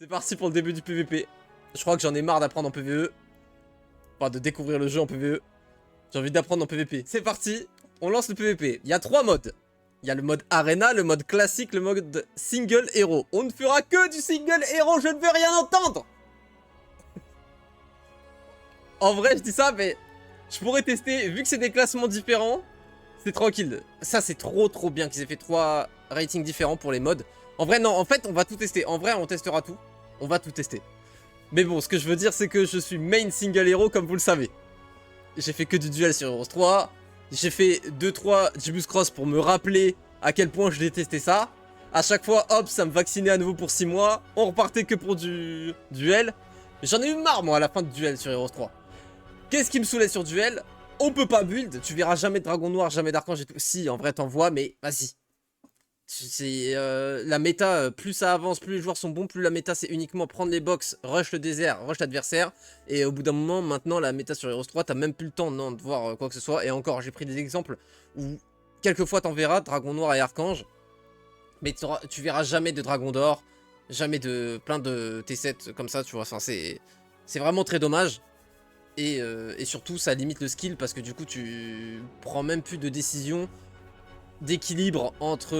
C'est parti pour le début du PVP. Je crois que j'en ai marre d'apprendre en PVE. Enfin, de découvrir le jeu en PVE. J'ai envie d'apprendre en PVP. C'est parti, on lance le PVP. Il y a 3 modes. Il y a le mode Arena, le mode classique, le mode Single Hero. On ne fera que du Single Hero, je ne veux rien entendre. En vrai, je dis ça, mais je pourrais tester, vu que c'est des classements différents, c'est tranquille. Ça, c'est trop bien qu'ils aient fait 3 ratings différents pour les modes. En vrai, non, en fait, on va tout tester. En vrai, on testera tout. On va tout tester. Mais bon, ce que je veux dire, c'est que je suis main Single Hero, comme vous le savez. J'ai fait que du duel sur Heroes 3. J'ai fait 2-3 Gibus Cross pour me rappeler à quel point je détestais ça. À chaque fois, hop, ça me vaccinait à nouveau pour 6 mois. On repartait que pour du duel. J'en ai eu marre, moi, à la fin de duel sur Heroes 3. Qu'est-ce qui me saoulait sur duel? On peut pas build. Tu verras jamais de dragon noir, jamais d'archange et tout. Si, en vrai, t'en vois, mais vas-y. C'est la méta, plus ça avance, plus les joueurs sont bons, plus la méta c'est uniquement prendre les box, rush le désert, rush l'adversaire. Et au bout d'un moment, maintenant la méta sur Heroes 3, t'as même plus le temps non, de voir quoi que ce soit. Et encore, j'ai pris des exemples où quelquefois t'en verras, dragon noir et archange. Mais tu verras jamais de dragon d'or, jamais de plein de T7 comme ça, tu vois. Enfin, c'est vraiment très dommage. Et surtout, ça limite le skill parce que du coup, tu prends même plus de décisions d'équilibre entre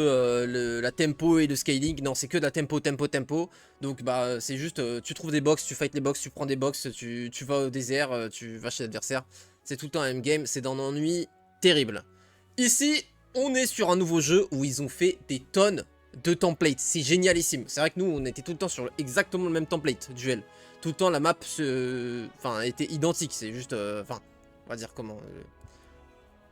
la tempo et le scaling. Non, c'est que de la tempo. Donc bah c'est juste, tu trouves des box, tu fight les box, tu prends des box, tu vas au désert, tu vas chez l'adversaire. C'est tout le temps un game, c'est d'un ennui terrible. Ici, on est sur un nouveau jeu où ils ont fait des tonnes de templates. C'est génialissime. C'est vrai que nous, on était tout le temps sur exactement le même template, duel. Tout le temps, la map était identique. C'est juste, enfin, on va dire comment...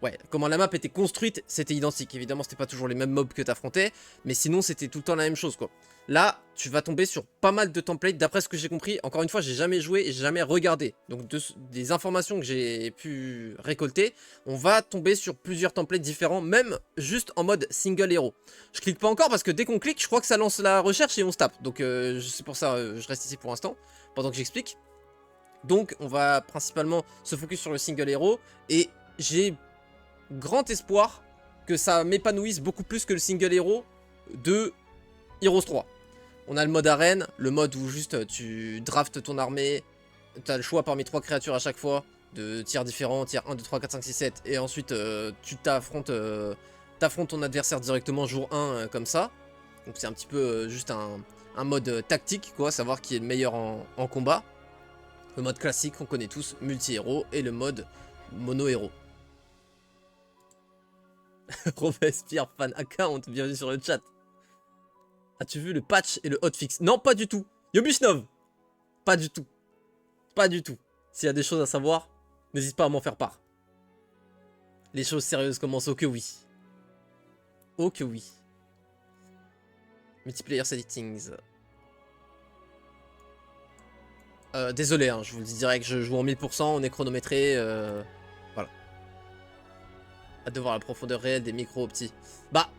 Ouais, comment la map était construite, c'était identique. Évidemment, c'était pas toujours les mêmes mobs que t'affrontais, mais sinon, c'était tout le temps la même chose, quoi. Là, tu vas tomber sur pas mal de templates, d'après ce que j'ai compris. Encore une fois, j'ai jamais joué et j'ai jamais regardé. Donc, des informations que j'ai pu récolter, on va tomber sur plusieurs templates différents, même juste en mode single hero. Je clique pas encore parce que dès qu'on clique, je crois que ça lance la recherche et on se tape. Donc, c'est pour ça, je reste ici pour l'instant, pendant que j'explique. Donc, on va principalement se focus sur le single hero et j'ai grand espoir que ça m'épanouisse beaucoup plus que le single hero de Heroes 3. On a le mode arène, le mode où juste tu draftes ton armée, tu as le choix parmi 3 créatures à chaque fois, de tiers différents, tiers 1, 2, 3, 4, 5, 6, 7, et ensuite tu t'affrontes ton adversaire directement jour 1 comme ça. Donc c'est un petit peu juste un mode tactique, quoi, savoir qui est le meilleur en combat. Le mode classique qu'on connaît tous, multi-héros, et le mode mono-héros. Robespierre fan account, bienvenue sur le chat. As-tu vu le patch et le hotfix? Non, pas du tout. Yobushnov, pas du tout. Pas du tout. S'il y a des choses à savoir, n'hésite pas à m'en faire part. Les choses sérieuses commencent, oh que oui. Oh que oui. Multiplayer settings. Désolé, hein, je vous le dis direct, je joue en 1000%, on est chronométré. Voilà. Hâte de voir la profondeur réelle des micros petits. Bah,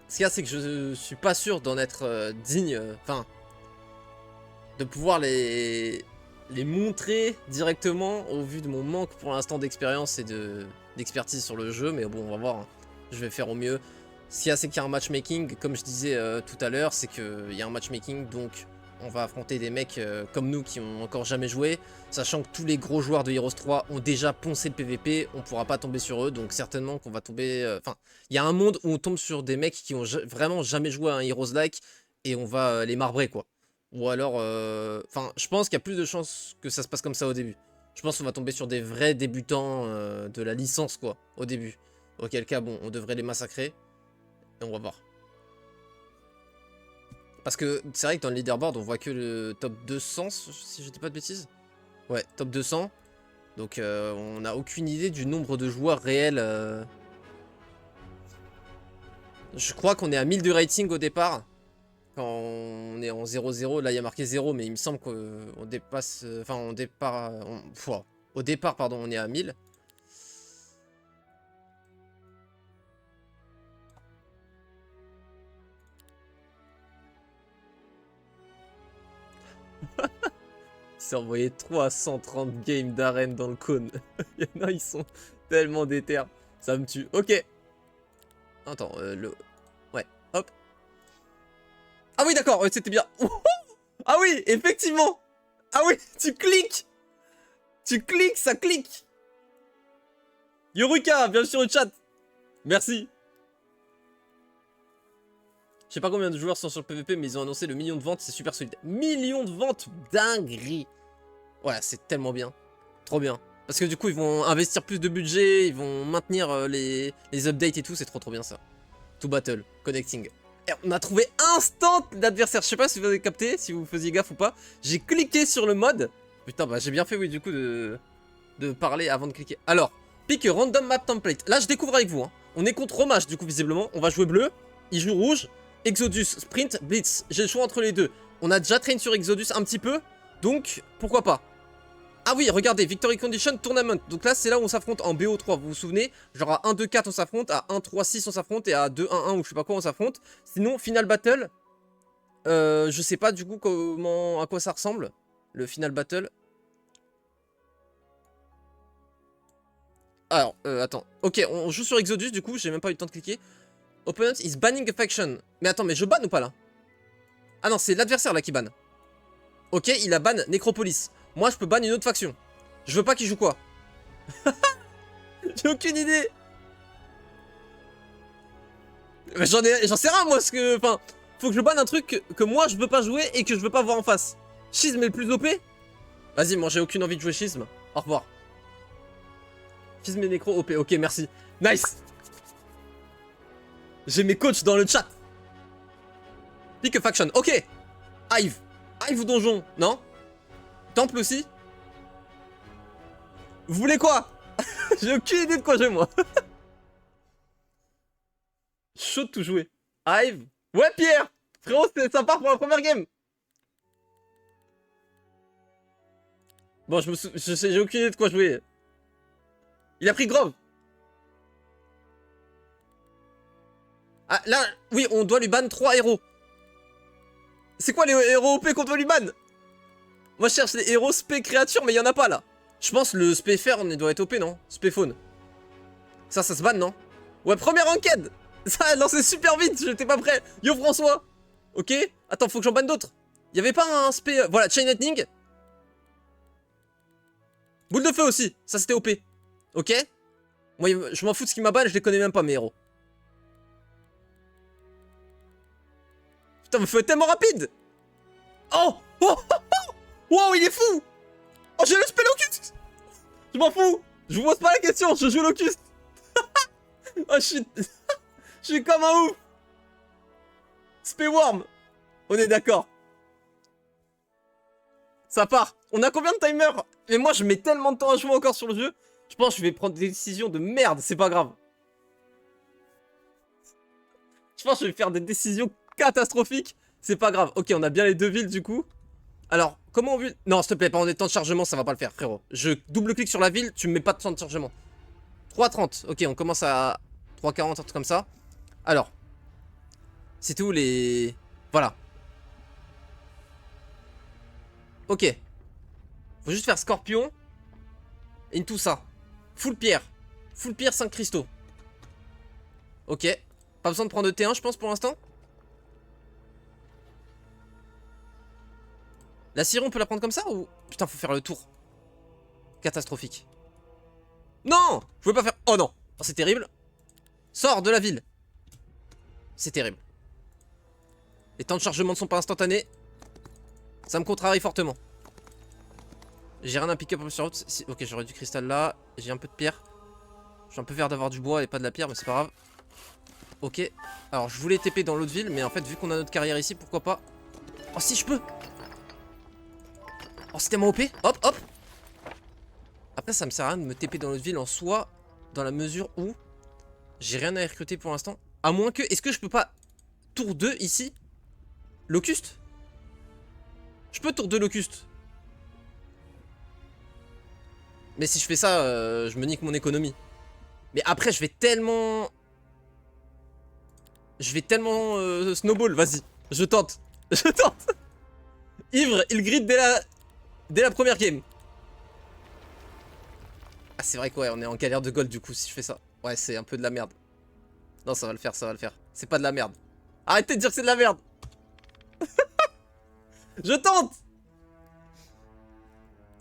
ce qu'il y a, c'est que je suis pas sûr d'en être digne. Enfin, de pouvoir les montrer directement au vu de mon manque pour l'instant d'expérience et d'expertise sur le jeu. Mais bon, on va voir. Hein. Je vais faire au mieux. Ce qu'il y a, c'est qu'il y a un matchmaking. Comme je disais tout à l'heure, c'est qu'il y a un matchmaking. Donc, on va affronter des mecs comme nous qui ont encore jamais joué. Sachant que tous les gros joueurs de Heroes 3 ont déjà poncé le PVP. On pourra pas tomber sur eux. Donc, certainement qu'on va tomber... Enfin, il y a un monde où on tombe sur des mecs qui ont vraiment jamais joué à un Heroes-like. Et on va les marbrer, quoi. Ou alors, enfin, je pense qu'il y a plus de chances que ça se passe comme ça au début. Je pense qu'on va tomber sur des vrais débutants de la licence, quoi, au début. Auquel cas, bon, on devrait les massacrer. Et on va voir. Parce que c'est vrai que dans le leaderboard, on voit que le top 200, si je dis pas de bêtises. Ouais, top 200. Donc, on n'a aucune idée du nombre de joueurs réels. Je crois qu'on est à 1000 de rating au départ. Quand on est en 0-0, là il y a marqué 0, mais il me semble qu'on dépasse... Enfin, au départ, pardon, on est à 1000. Il s'est envoyé 330 games d'arène dans le cône. Il y en a, ils sont tellement déter. Ça me tue. Ok. Attends, Ouais, hop. Ah oui, d'accord, c'était bien. Ah oui, effectivement. Ah oui, tu cliques. Tu cliques, ça clique. Yoruka, bienvenue sur le chat. Merci. Je sais pas combien de joueurs sont sur le PVP, mais ils ont annoncé le million de ventes, c'est super solide. Million de ventes, dinguerie. Ouais, c'est tellement bien. Trop bien. Parce que du coup, ils vont investir plus de budget, ils vont maintenir les updates et tout, c'est trop bien ça. To battle, connecting. Et on a trouvé instant l'adversaire. Je sais pas si vous avez capté, si vous faisiez gaffe ou pas. J'ai cliqué sur le mode. Putain, bah j'ai bien fait, oui, du coup, de parler avant de cliquer. Alors, pick a random map template. Là, je découvre avec vous. Hein. On est contre Romage, du coup, visiblement. On va jouer bleu. Il joue rouge. Exodus, Sprint, Blitz. J'ai le choix entre les deux. On a déjà train sur Exodus un petit peu. Donc, pourquoi pas. Ah oui, regardez, Victory Condition Tournament. Donc là, c'est là où on s'affronte en BO3. Vous vous souvenez? Genre à 1-2-4, on s'affronte. À 1-3-6, on s'affronte. Et à 2-1-1 ou je sais pas quoi, on s'affronte. Sinon, Final Battle. Je sais pas du coup comment, à quoi ça ressemble. Le Final Battle. Alors, attends. Ok, on joue sur Exodus, du coup, j'ai même pas eu le temps de cliquer. Opponent is banning a faction. Mais attends, mais je banne ou pas là? Ah non, c'est l'adversaire là qui banne. Ok, il a ban Necropolis. Moi, je peux ban une autre faction. Je veux pas qu'il joue quoi? J'ai aucune idée. J'en sais rien, moi, ce que... Enfin, faut que je banne un truc que moi, je veux pas jouer et que je veux pas voir en face. Schisme est le plus OP? Vas-y, moi, j'ai aucune envie de jouer Schisme. Au revoir. Schisme et Necro OP. Ok, merci. Nice. J'ai mes coachs dans le chat. Pick a faction. Ok. Hive. Hive ou donjon? Non? Temple aussi? Vous voulez quoi? J'ai aucune idée de quoi jouer, moi. Chaud de tout jouer. Hive. Ouais, Pierre. Frérot, c'était sympa pour la première game. Bon, j'ai aucune idée de quoi jouer. Il a pris Grove. Ah, là, oui, on doit lui ban 3 héros. C'est quoi les héros OP qu'on doit lui ban? Moi, je cherche les héros spé créatures, mais il y en a pas, là. Je pense le spé fer, on doit être OP, non? Spé faune. Ça se ban, non? Ouais, première enquête. Ça a lancé super vite, j'étais pas prêt. Yo, François. Ok. Attends, faut que j'en banne d'autres. Il y avait pas un spé... Voilà, Chain Lightning. Boule de feu aussi. Ça, c'était OP. Ok. Moi, je m'en fous de ce qui m'a ban, je les connais même pas, mes héros. Putain, mais faut être tellement rapide. Oh, oh, oh, oh. Wow, il est fou. Oh, j'ai le spell Locust. Je m'en fous. Je vous pose pas la question, je joue Locust. Oh, je suis... je suis comme un ouf. Spé Worm. On est d'accord. Ça part. On a combien de timer? Mais moi, je mets tellement de temps à jouer encore sur le jeu. Je pense que je vais prendre des décisions de merde, c'est pas grave. Je pense que je vais faire des décisions catastrophiques. C'est pas grave. Ok, on a bien les deux villes du coup. Alors, comment on vit... Non, s'il te plaît, pas en temps de chargement, ça va pas le faire, frérot. Je double-clique sur la ville, tu me mets pas de temps de chargement. 3,30. Ok, on commence à 3,40, un truc comme ça. Alors. C'était où les... Voilà. Ok. Faut juste faire scorpion. Et tout ça. Full pierre. Full pierre 5 cristaux. Ok. Pas besoin de prendre de T1, je pense, pour l'instant. La Syrie, on peut la prendre comme ça ou... Putain, faut faire le tour. Catastrophique. Non! Je pouvais pas faire... Oh non! Oh, c'est terrible. Sors de la ville. C'est terrible. Les temps de chargement ne sont pas instantanés. Ça me contrarie fortement. J'ai rien à pick up sur route. Ok, j'aurais du cristal là. J'ai un peu de pierre. Je suis un peu fier d'avoir du bois et pas de la pierre, mais c'est pas grave. Ok. Alors, je voulais TP dans l'autre ville, mais en fait, vu qu'on a notre carrière ici, pourquoi pas... Oh, si, je peux! Oh, c'était mon OP. Hop, hop. Après, ça me sert à rien de me TP dans l'autre ville en soi, dans la mesure où j'ai rien à recruter pour l'instant. À moins que... Est-ce que je peux pas... Tour 2 ici? Locust? Je peux tour 2 Locust. Mais si je fais ça, je me nique mon économie. Mais après, je vais tellement... snowball, vas-y. Je tente. Je tente. Ivre, il grid dès la première game. Ah, c'est vrai que ouais, on est en galère de gold du coup si je fais ça. Ouais, c'est un peu de la merde. Non, ça va le faire, ça va le faire. C'est pas de la merde. Arrêtez de dire que c'est de la merde. Je tente.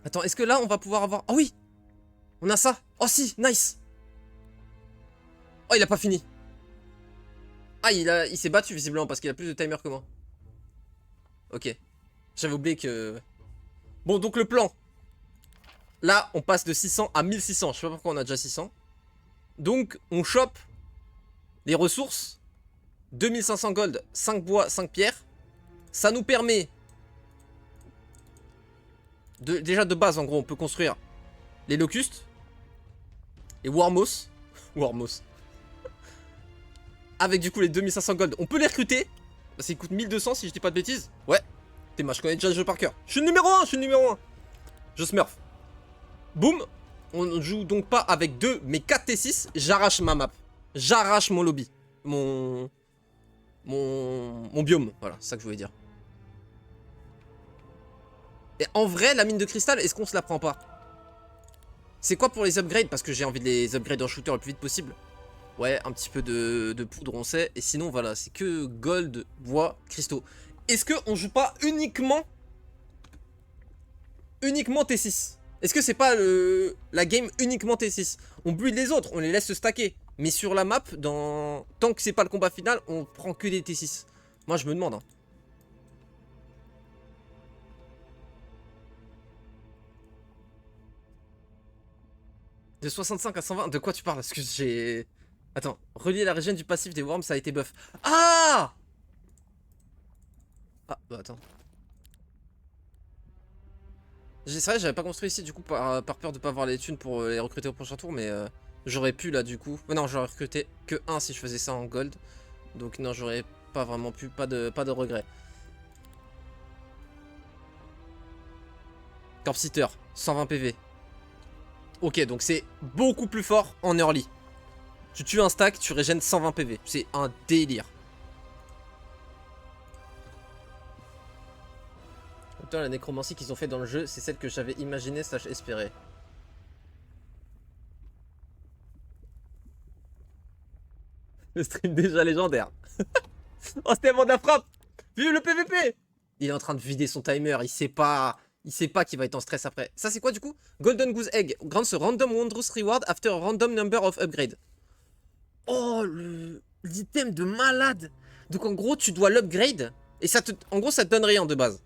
Attends, est-ce que là, on va pouvoir avoir... Ah oui. On a ça. Oh si, nice. Oh, il a pas fini. Ah, il s'est battu visiblement parce qu'il a plus de timer que moi. Ok. J'avais oublié que... Bon, donc le plan. Là, on passe de 600 à 1600. Je sais pas pourquoi on a déjà 600. Donc, on chope les ressources. 2500 gold, 5 bois, 5 pierres. Ça nous permet... déjà de base, en gros, on peut construire les locustes. Les warmos. Warmos. Avec du coup les 2500 gold, on peut les recruter. Parce qu'ils coûtent 1200 si je dis pas de bêtises. Ouais. T'es je connais déjà le jeu par cœur. Je suis le numéro 1, je suis le numéro 1. Je smurf. Boum. On ne joue donc pas avec 2, mais 4 T6. J'arrache ma map. J'arrache mon lobby. Mon biome. Voilà, c'est ça que je voulais dire. Et en vrai, la mine de cristal, est-ce qu'on se la prend pas? C'est quoi pour les upgrades? Parce que j'ai envie de les upgrade en shooter le plus vite possible. Ouais, un petit peu de poudre, on sait. Et sinon, voilà, c'est que gold, bois, cristaux. Est-ce qu'on joue pas uniquement T6? Est-ce que c'est pas la game uniquement T6? On build les autres, on les laisse se stacker. Mais sur la map, tant que c'est pas le combat final, on prend que des T6. Moi, je me demande. Hein. De 65 à 120, de quoi tu parles? Excuse, j'ai... Attends, relier la régène du passif des worms, ça a été buff. Ah! Ah, bah attends. C'est vrai, j'avais pas construit ici du coup par peur de pas avoir les thunes pour les recruter au prochain tour, mais j'aurais pu là du coup. Mais non, j'aurais recruté que 1 si je faisais ça en gold. Donc non, j'aurais pas vraiment pu, pas de regret. Corpsitter, 120 PV. Ok, donc c'est beaucoup plus fort en early. Tu tues un stack, tu régènes 120 PV. C'est un délire. Putain, la nécromancie qu'ils ont fait dans le jeu, c'est celle que j'avais imaginée / espérée. Le stream déjà légendaire. Oh, c'était avant de la frappe. Vive le PVP. Il est en train de vider son timer, il sait pas qu'il va être en stress après. Ça c'est quoi du coup? Golden Goose Egg. Grants a random wondrous reward after a random number of upgrade. Oh, l'item de malade. Donc en gros, tu dois l'upgrade. Et en gros, ça te donne rien de base.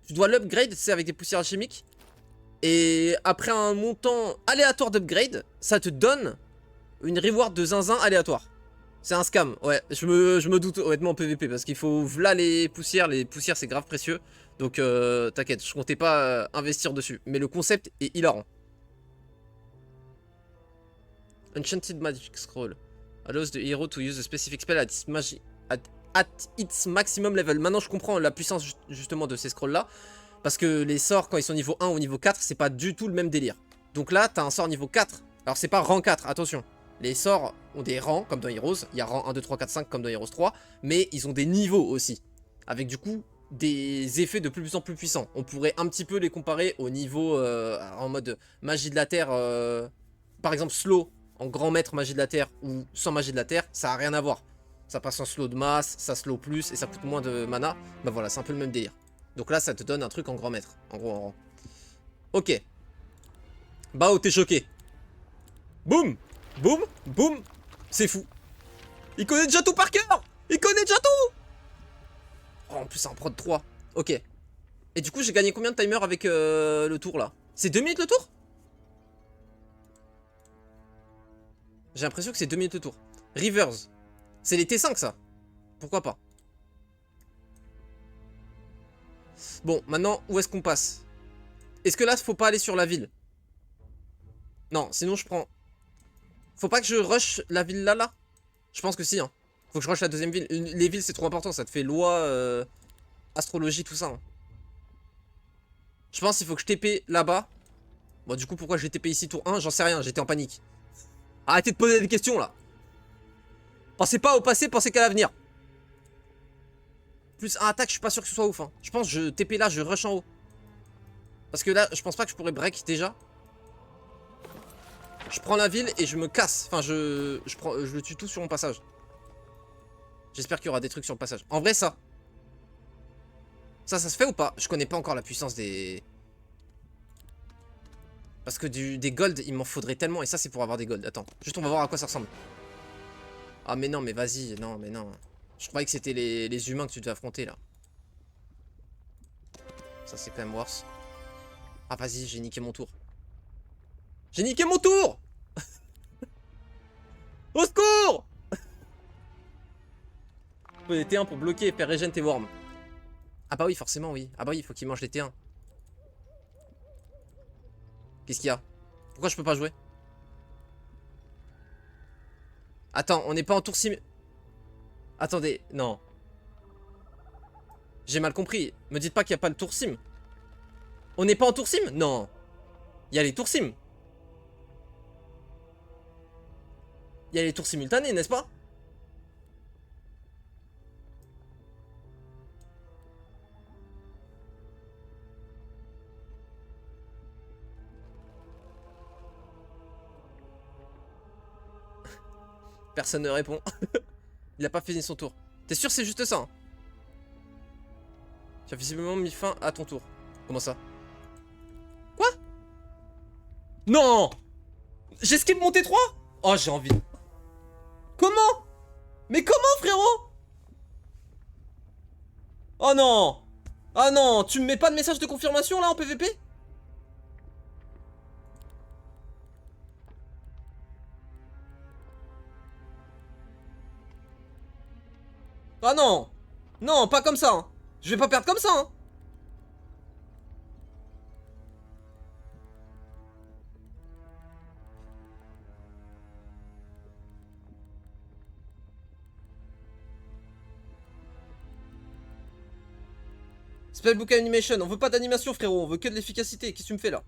Tu dois l'upgrade, c'est avec des poussières alchimiques. Et après un montant aléatoire d'upgrade, ça te donne une reward de zinzin aléatoire. C'est un scam, ouais, je me doute honnêtement en PVP parce qu'il faut là les poussières c'est grave précieux. Donc t'inquiète, je comptais pas investir dessus. Mais le concept est hilarant. Enchanted Magic Scroll allows the hero to use a specific spell at its maximum level. Maintenant je comprends la puissance justement de ces scrolls là. Parce que les sorts quand ils sont niveau 1 ou niveau 4, c'est pas du tout le même délire. Donc là t'as un sort niveau 4. Alors c'est pas rang 4, attention. Les sorts ont des rangs, comme dans Heroes. Il y a rang 1, 2, 3, 4, 5, comme dans Heroes 3. Mais ils ont des niveaux aussi. Avec du coup, des effets de plus en plus puissants. On pourrait un petit peu les comparer au niveau en mode magie de la terre. Par exemple, slow, en grand maître magie de la terre ou sans magie de la terre, ça n'a rien à voir. Ça passe en slow de masse, ça slow plus et ça coûte moins de mana. Bah voilà, c'est un peu le même délire. Donc là, ça te donne un truc en grand maître. En gros, en rang. Ok. Bao, t'es choqué. Boum! Boum, boum, c'est fou. Il connaît déjà tout par cœur. Il connaît déjà tout. Oh, en plus c'est un prod 3. Ok. Et du coup j'ai gagné combien de timer avec le tour là? C'est 2 minutes le tour? J'ai l'impression que c'est 2 minutes le tour. Rivers. C'est les T5 ça. Pourquoi pas? Bon, maintenant où est-ce qu'on passe? Est-ce que là faut pas aller sur la ville? Non, sinon je prends... Faut pas que je rush la ville là? Je pense que si, hein. Faut que je rush la deuxième ville. Les villes, c'est trop important. Ça te fait loi, astrologie, tout ça. Hein. Je pense qu'il faut que je TP là-bas. Bon, du coup, pourquoi je vais TP ici tour 1? J'en sais rien, j'étais en panique. Arrêtez de poser des questions, là. Pensez pas au passé, pensez qu'à l'avenir. Plus 1 attaque, je suis pas sûr que ce soit ouf. Hein. Je pense que je TP là, je rush en haut. Parce que là, je pense pas que je pourrais break déjà. Je prends la ville et je me casse. Enfin, je le tue tout sur mon passage. J'espère qu'il y aura des trucs sur le passage. En vrai, ça. Ça se fait ou pas? Je connais pas encore la puissance des... Parce que des gold, il m'en faudrait tellement. Et ça, c'est pour avoir des gold. Attends, juste on va voir à quoi ça ressemble. Ah mais non, mais vas-y, non, mais non. Je croyais que c'était les humains que tu devais affronter, là. Ça, c'est quand même worse. Ah, vas-y, j'ai niqué mon tour. J'ai niqué mon tour! Au secours! Faut des T1 pour bloquer et faire régène tes worms. Ah bah oui, forcément, oui. Ah bah oui, il faut qu'il mange les T1. Qu'est-ce qu'il y a? Pourquoi je peux pas jouer? Attends, on n'est pas en tour sim... Attendez, non. J'ai mal compris. Me dites pas qu'il n'y a pas le tour sim. On n'est pas en tour sim? Non. Il y a les tours sim. Il y a les tours simultanés, n'est-ce pas? Personne ne répond. Il a pas fini son tour. T'es sûr c'est juste ça, hein? Tu as visiblement mis fin à ton tour. Comment ça? Quoi? Non! J'esquive mon T3? Oh, j'ai envie. Comment? Mais comment, frérot? Oh non! Ah non, tu me mets pas de message de confirmation là en PVP? Ah non! Non, pas comme ça, hein. Je vais pas perdre comme ça, hein. Spellbook Animation, on veut pas d'animation, frérot, on veut que de l'efficacité. Qu'est-ce que tu me fais là?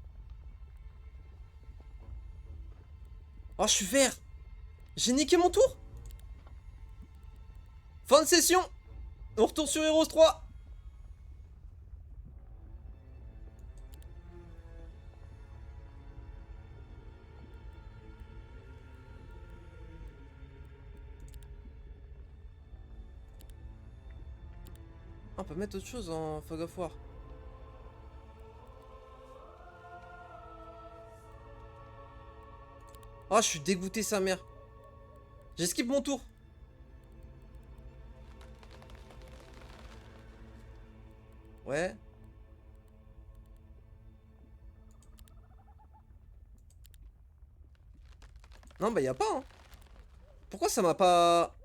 Oh, je suis vert. J'ai niqué mon tour. Fin de session. On retourne sur Heroes 3. Ah, on peut mettre autre chose en Fog of War. Oh, je suis dégoûté, sa mère. J'esquive mon tour. Ouais. Non, bah y'a pas, hein. Pourquoi ça m'a pas...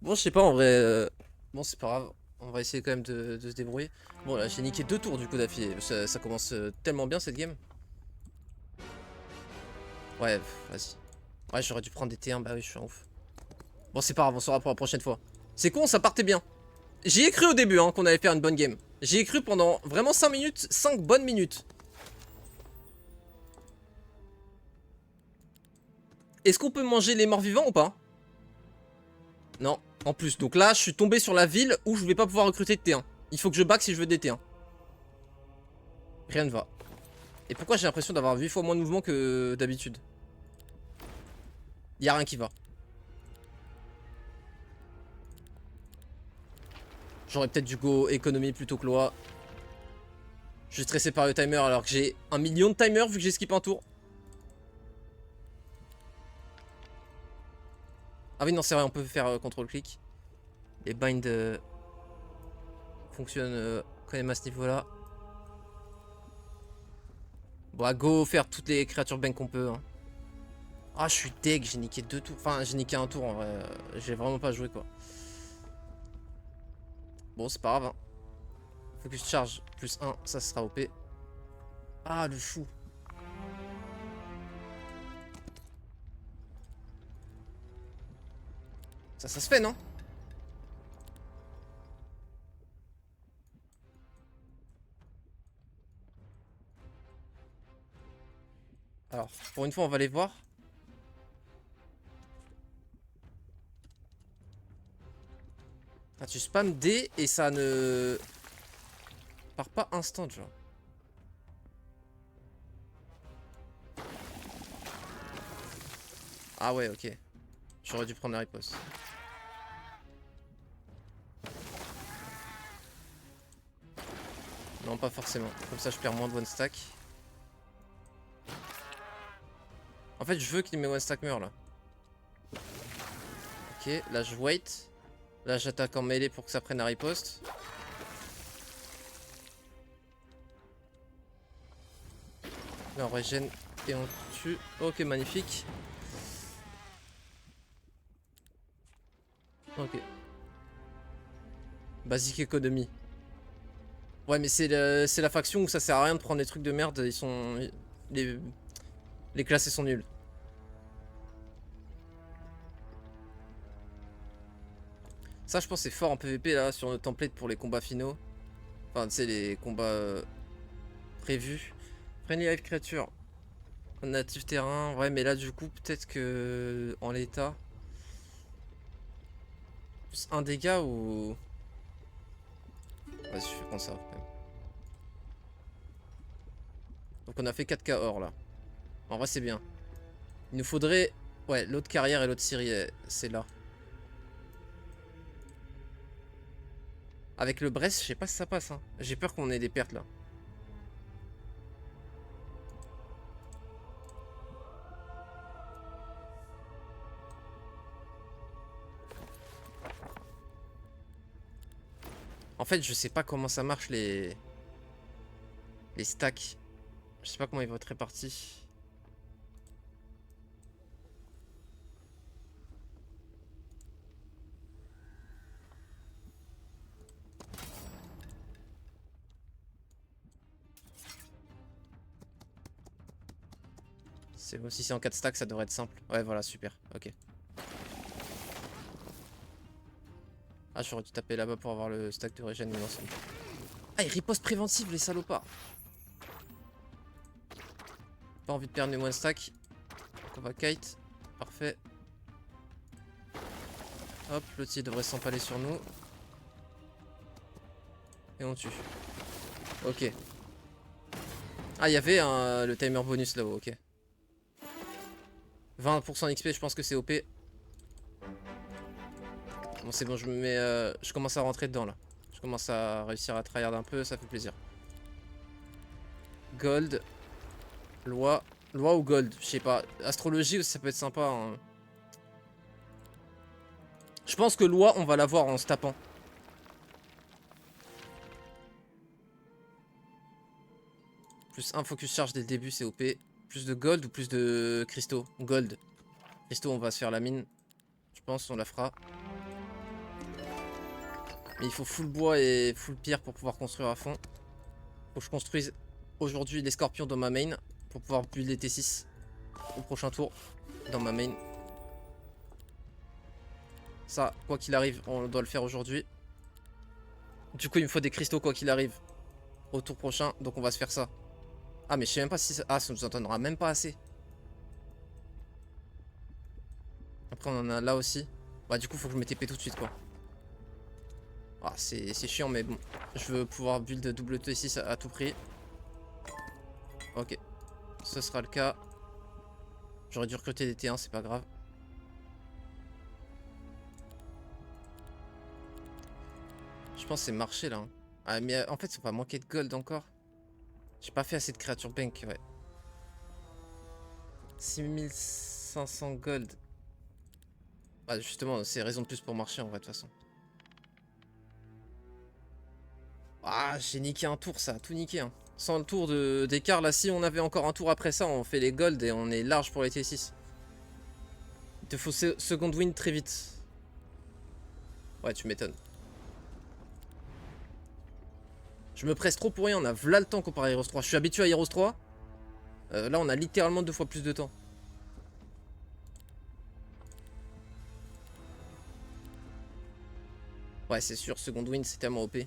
Bon, je sais pas, en vrai... Bon, c'est pas grave. On va essayer quand même de se débrouiller. Bon, là, j'ai niqué 2 tours, du coup, d'affilée. Ça commence tellement bien, cette game. Ouais, vas-y. Ouais, j'aurais dû prendre des T1, bah oui, je suis un ouf. Bon, c'est pas grave, on saura pour la prochaine fois. C'est con, ça partait bien. J'y ai cru au début, hein, qu'on allait faire une bonne game. J'y ai cru pendant vraiment 5 minutes, 5 bonnes minutes. Est-ce qu'on peut manger les morts vivants ou pas? Non, en plus. Donc là, je suis tombé sur la ville où je vais pas pouvoir recruter de T1. Il faut que je back si je veux des T1. Rien ne va. Et pourquoi j'ai l'impression d'avoir 8 fois moins de mouvement que d'habitude? Y'a rien qui va. J'aurais peut-être dû go économie plutôt que loi. Je suis stressé par le timer alors que j'ai 1 million de timers vu que j'ai skip un tour. Ah oui, non, c'est vrai, on peut faire contrôle-clic. Les binds fonctionnent quand même à ce niveau-là. Bon, à go faire toutes les créatures bank qu'on peut. Hein. Ah, je suis deg, j'ai niqué 2 tours. Enfin, j'ai niqué un tour en vrai. J'ai vraiment pas joué quoi. Bon, c'est pas grave. Hein. Focus charge plus 1, ça sera OP. Ah, le fou. Ça se fait, non? Alors, pour une fois, on va les voir. Ah, tu spam D et ça ne part pas instant, genre. Ah ouais, ok. J'aurais dû prendre la riposte. Non, pas forcément. Comme ça, je perds moins de one stack. En fait, je veux qu'il mes one stack meurent là. Ok, là je wait. Là j'attaque en mêlée pour que ça prenne la riposte. Là on régène et on tue. Ok, magnifique. Ok. Basic économie. Ouais, mais c'est la faction où ça sert à rien de prendre des trucs de merde. Ils sont. Les classés sont nuls. Ça, je pense, c'est fort en PvP là sur notre template pour les combats finaux. Enfin, tu sais, les combats prévus. Friendly Hive Creature. Natif terrain. Ouais, mais là, du coup, peut-être que en l'état. Plus un dégât ou. Vas-y, je vais prendre ça quand même. Donc, on a fait 4K or là. En vrai, c'est bien. Il nous faudrait. Ouais, l'autre carrière et l'autre Syrie, c'est là. Avec le Brest, je sais pas si ça passe. Hein. J'ai peur qu'on ait des pertes là. En fait, je sais pas comment ça marche les stacks. Je sais pas comment ils vont être répartis. C'est bon, si c'est en 4 stacks, ça devrait être simple. Ouais, voilà, super. Ok. Ah, j'aurais dû taper là-bas pour avoir le stack de régène de l'ensemble. Ah, il riposte préventive, les salopards. Pas envie de perdre les moins stack. Donc on va kite. Parfait. Hop, l'autre il devrait s'empaler sur nous. Et on tue. Ok. Ah, il y avait le timer bonus là-haut, ok. 20% XP, je pense que c'est OP. Bon, c'est bon, je me mets. Je commence à rentrer dedans là. Je commence à réussir à tryhard un peu, ça fait plaisir. Gold. Loi. Loi ou gold, je sais pas. Astrologie aussi, ça peut être sympa. Hein. Je pense que loi, on va l'avoir en se tapant. Plus un focus charge dès le début, c'est OP. Plus de gold ou plus de cristaux? Gold. Cristaux, on va se faire la mine. Je pense, on la fera. Mais il faut full bois et full pierre pour pouvoir construire à fond. Faut que je construise aujourd'hui les scorpions dans ma main. Pour pouvoir build les T6 au prochain tour. Dans ma main. Ça, quoi qu'il arrive, on doit le faire aujourd'hui. Du coup, il me faut des cristaux quoi qu'il arrive. Au tour prochain, donc on va se faire ça. Ah, mais je sais même pas si ça... Ah, ça nous en donnera même pas assez. Après, on en a là aussi. Bah, du coup, faut que je me TP tout de suite, quoi. Ah, c'est chiant, mais bon. Je veux pouvoir build double T6 à tout prix. Ok. Ce sera le cas. J'aurais dû recruter des T1, c'est pas grave. Je pense que c'est marché, là. Hein. Ah, mais en fait, on va manquer de gold encore. J'ai pas fait assez de créatures bank, ouais. 6500 gold. Bah, justement, c'est raison de plus pour marcher, en vrai, de toute façon. Ah, j'ai niqué un tour, ça, tout niqué. Hein. Sans le tour d'écart, là, si on avait encore un tour après ça, on fait les gold et on est large pour les T6. Il te faut second win très vite. Ouais, tu m'étonnes. Je me presse trop pour rien, on a v'là le temps comparé à Heroes 3. Je suis habitué à Heroes 3. Là, on a littéralement 2 fois plus de temps. Ouais, c'est sûr, second win, c'est tellement OP.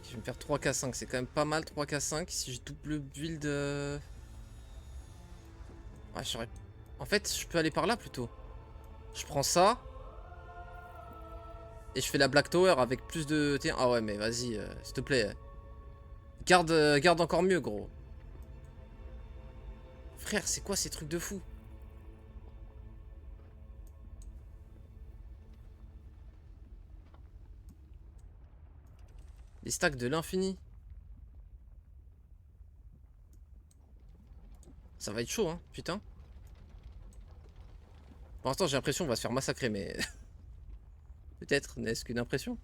Je vais me faire 3K5, c'est quand même pas mal 3K5. Si je double build... Ouais, j'aurais... En fait, je peux aller par là plutôt. Je prends ça. Et je fais la Black Tower avec plus de... Ah ouais, mais vas-y, s'il te plaît. Garde encore mieux, gros. Frère, c'est quoi ces trucs de fou? Les stacks de l'infini. Ça va être chaud, hein, putain. Pour l'instant, j'ai l'impression qu'on va se faire massacrer, mais... Peut-être, n'est-ce qu'une impression?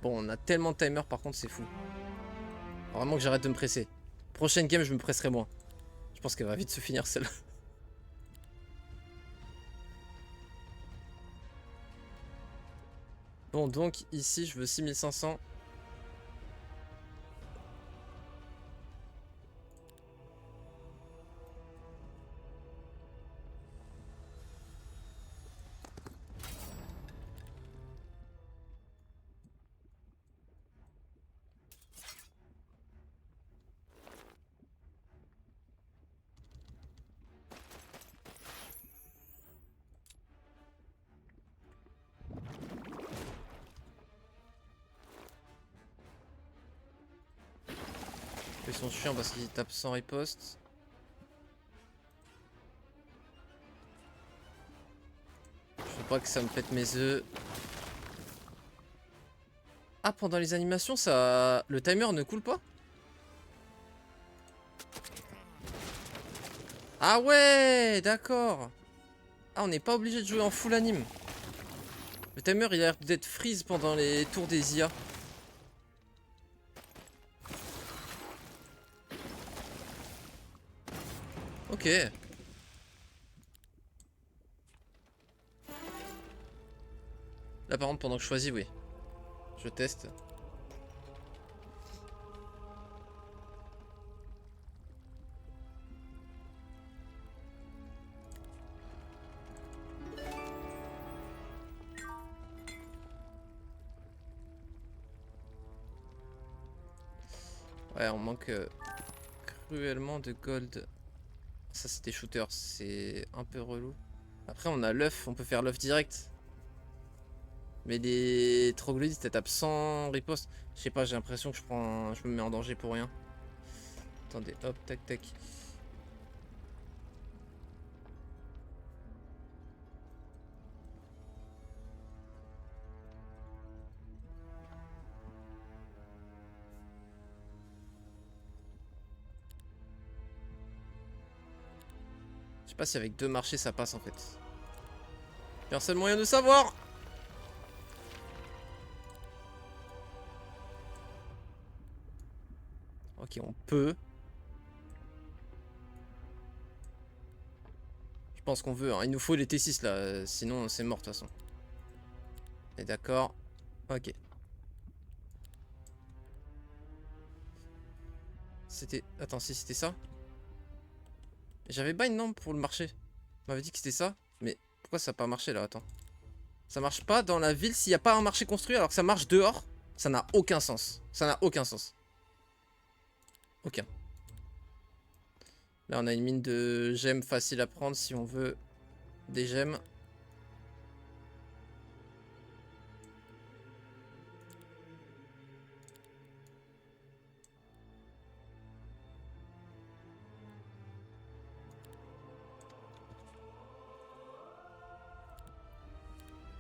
Bon, on a tellement de timer, par contre, c'est fou. Faut vraiment que j'arrête de me presser. Prochaine game, je me presserai moins. Je pense qu'elle va vite se finir, celle-là. Bon, donc, ici, je veux 6500. Ils sont chiants parce qu'ils tapent sans riposte. Je veux pas que ça me pète mes œufs. Ah, pendant les animations, ça... le timer ne coule pas? Ah ouais, d'accord. Ah, on n'est pas obligé de jouer en full anime. Le timer, il a l'air d'être freeze pendant les tours des IA. Ok. Là, par contre, pendant que je choisis, oui. Je teste. Ouais, on manque cruellement de gold. Ça, c'était shooter. C'est un peu relou. Après, on a l'œuf. On peut faire l'œuf direct. Mais les troglodytes, elles tapent sans riposte. Je sais pas, j'ai l'impression que je me mets en danger pour rien. Attendez, hop, tac, tac. Je sais pas si avec deux marchés ça passe en fait. Il y a un seul moyen de savoir. Ok, on peut. Je pense qu'on veut, hein. Il nous faut les T6 là, sinon c'est mort de toute façon. Et d'accord. Ok. C'était... Attends, si c'était ça. J'avais bind non pour le marché. On m'avait dit que c'était ça. Mais pourquoi ça n'a pas marché là? Attends. Ça marche pas dans la ville s'il n'y a pas un marché construit alors que ça marche dehors. Ça n'a aucun sens. Ça n'a aucun sens. Aucun. Là on a une mine de gemmes facile à prendre si on veut des gemmes.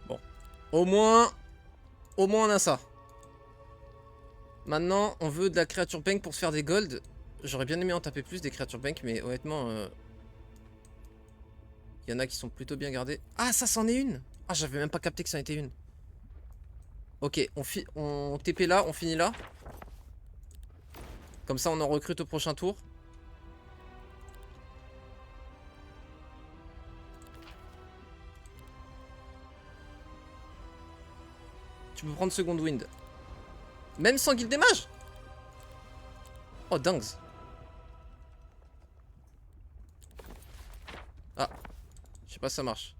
Bon. Au moins on a ça. Maintenant, on veut de la créature bank pour se faire des gold. J'aurais bien aimé en taper plus des créatures bank, mais honnêtement, il y en a qui sont plutôt bien gardées. Ah, ça, c'en est une. Ah, j'avais même pas capté que c'en était une. Ok, on TP là, on finit là. Comme ça, on en recrute au prochain tour. Tu peux prendre Second Wind. Même sans guild des mages. Oh, dingue. Ah, je sais pas si ça marche.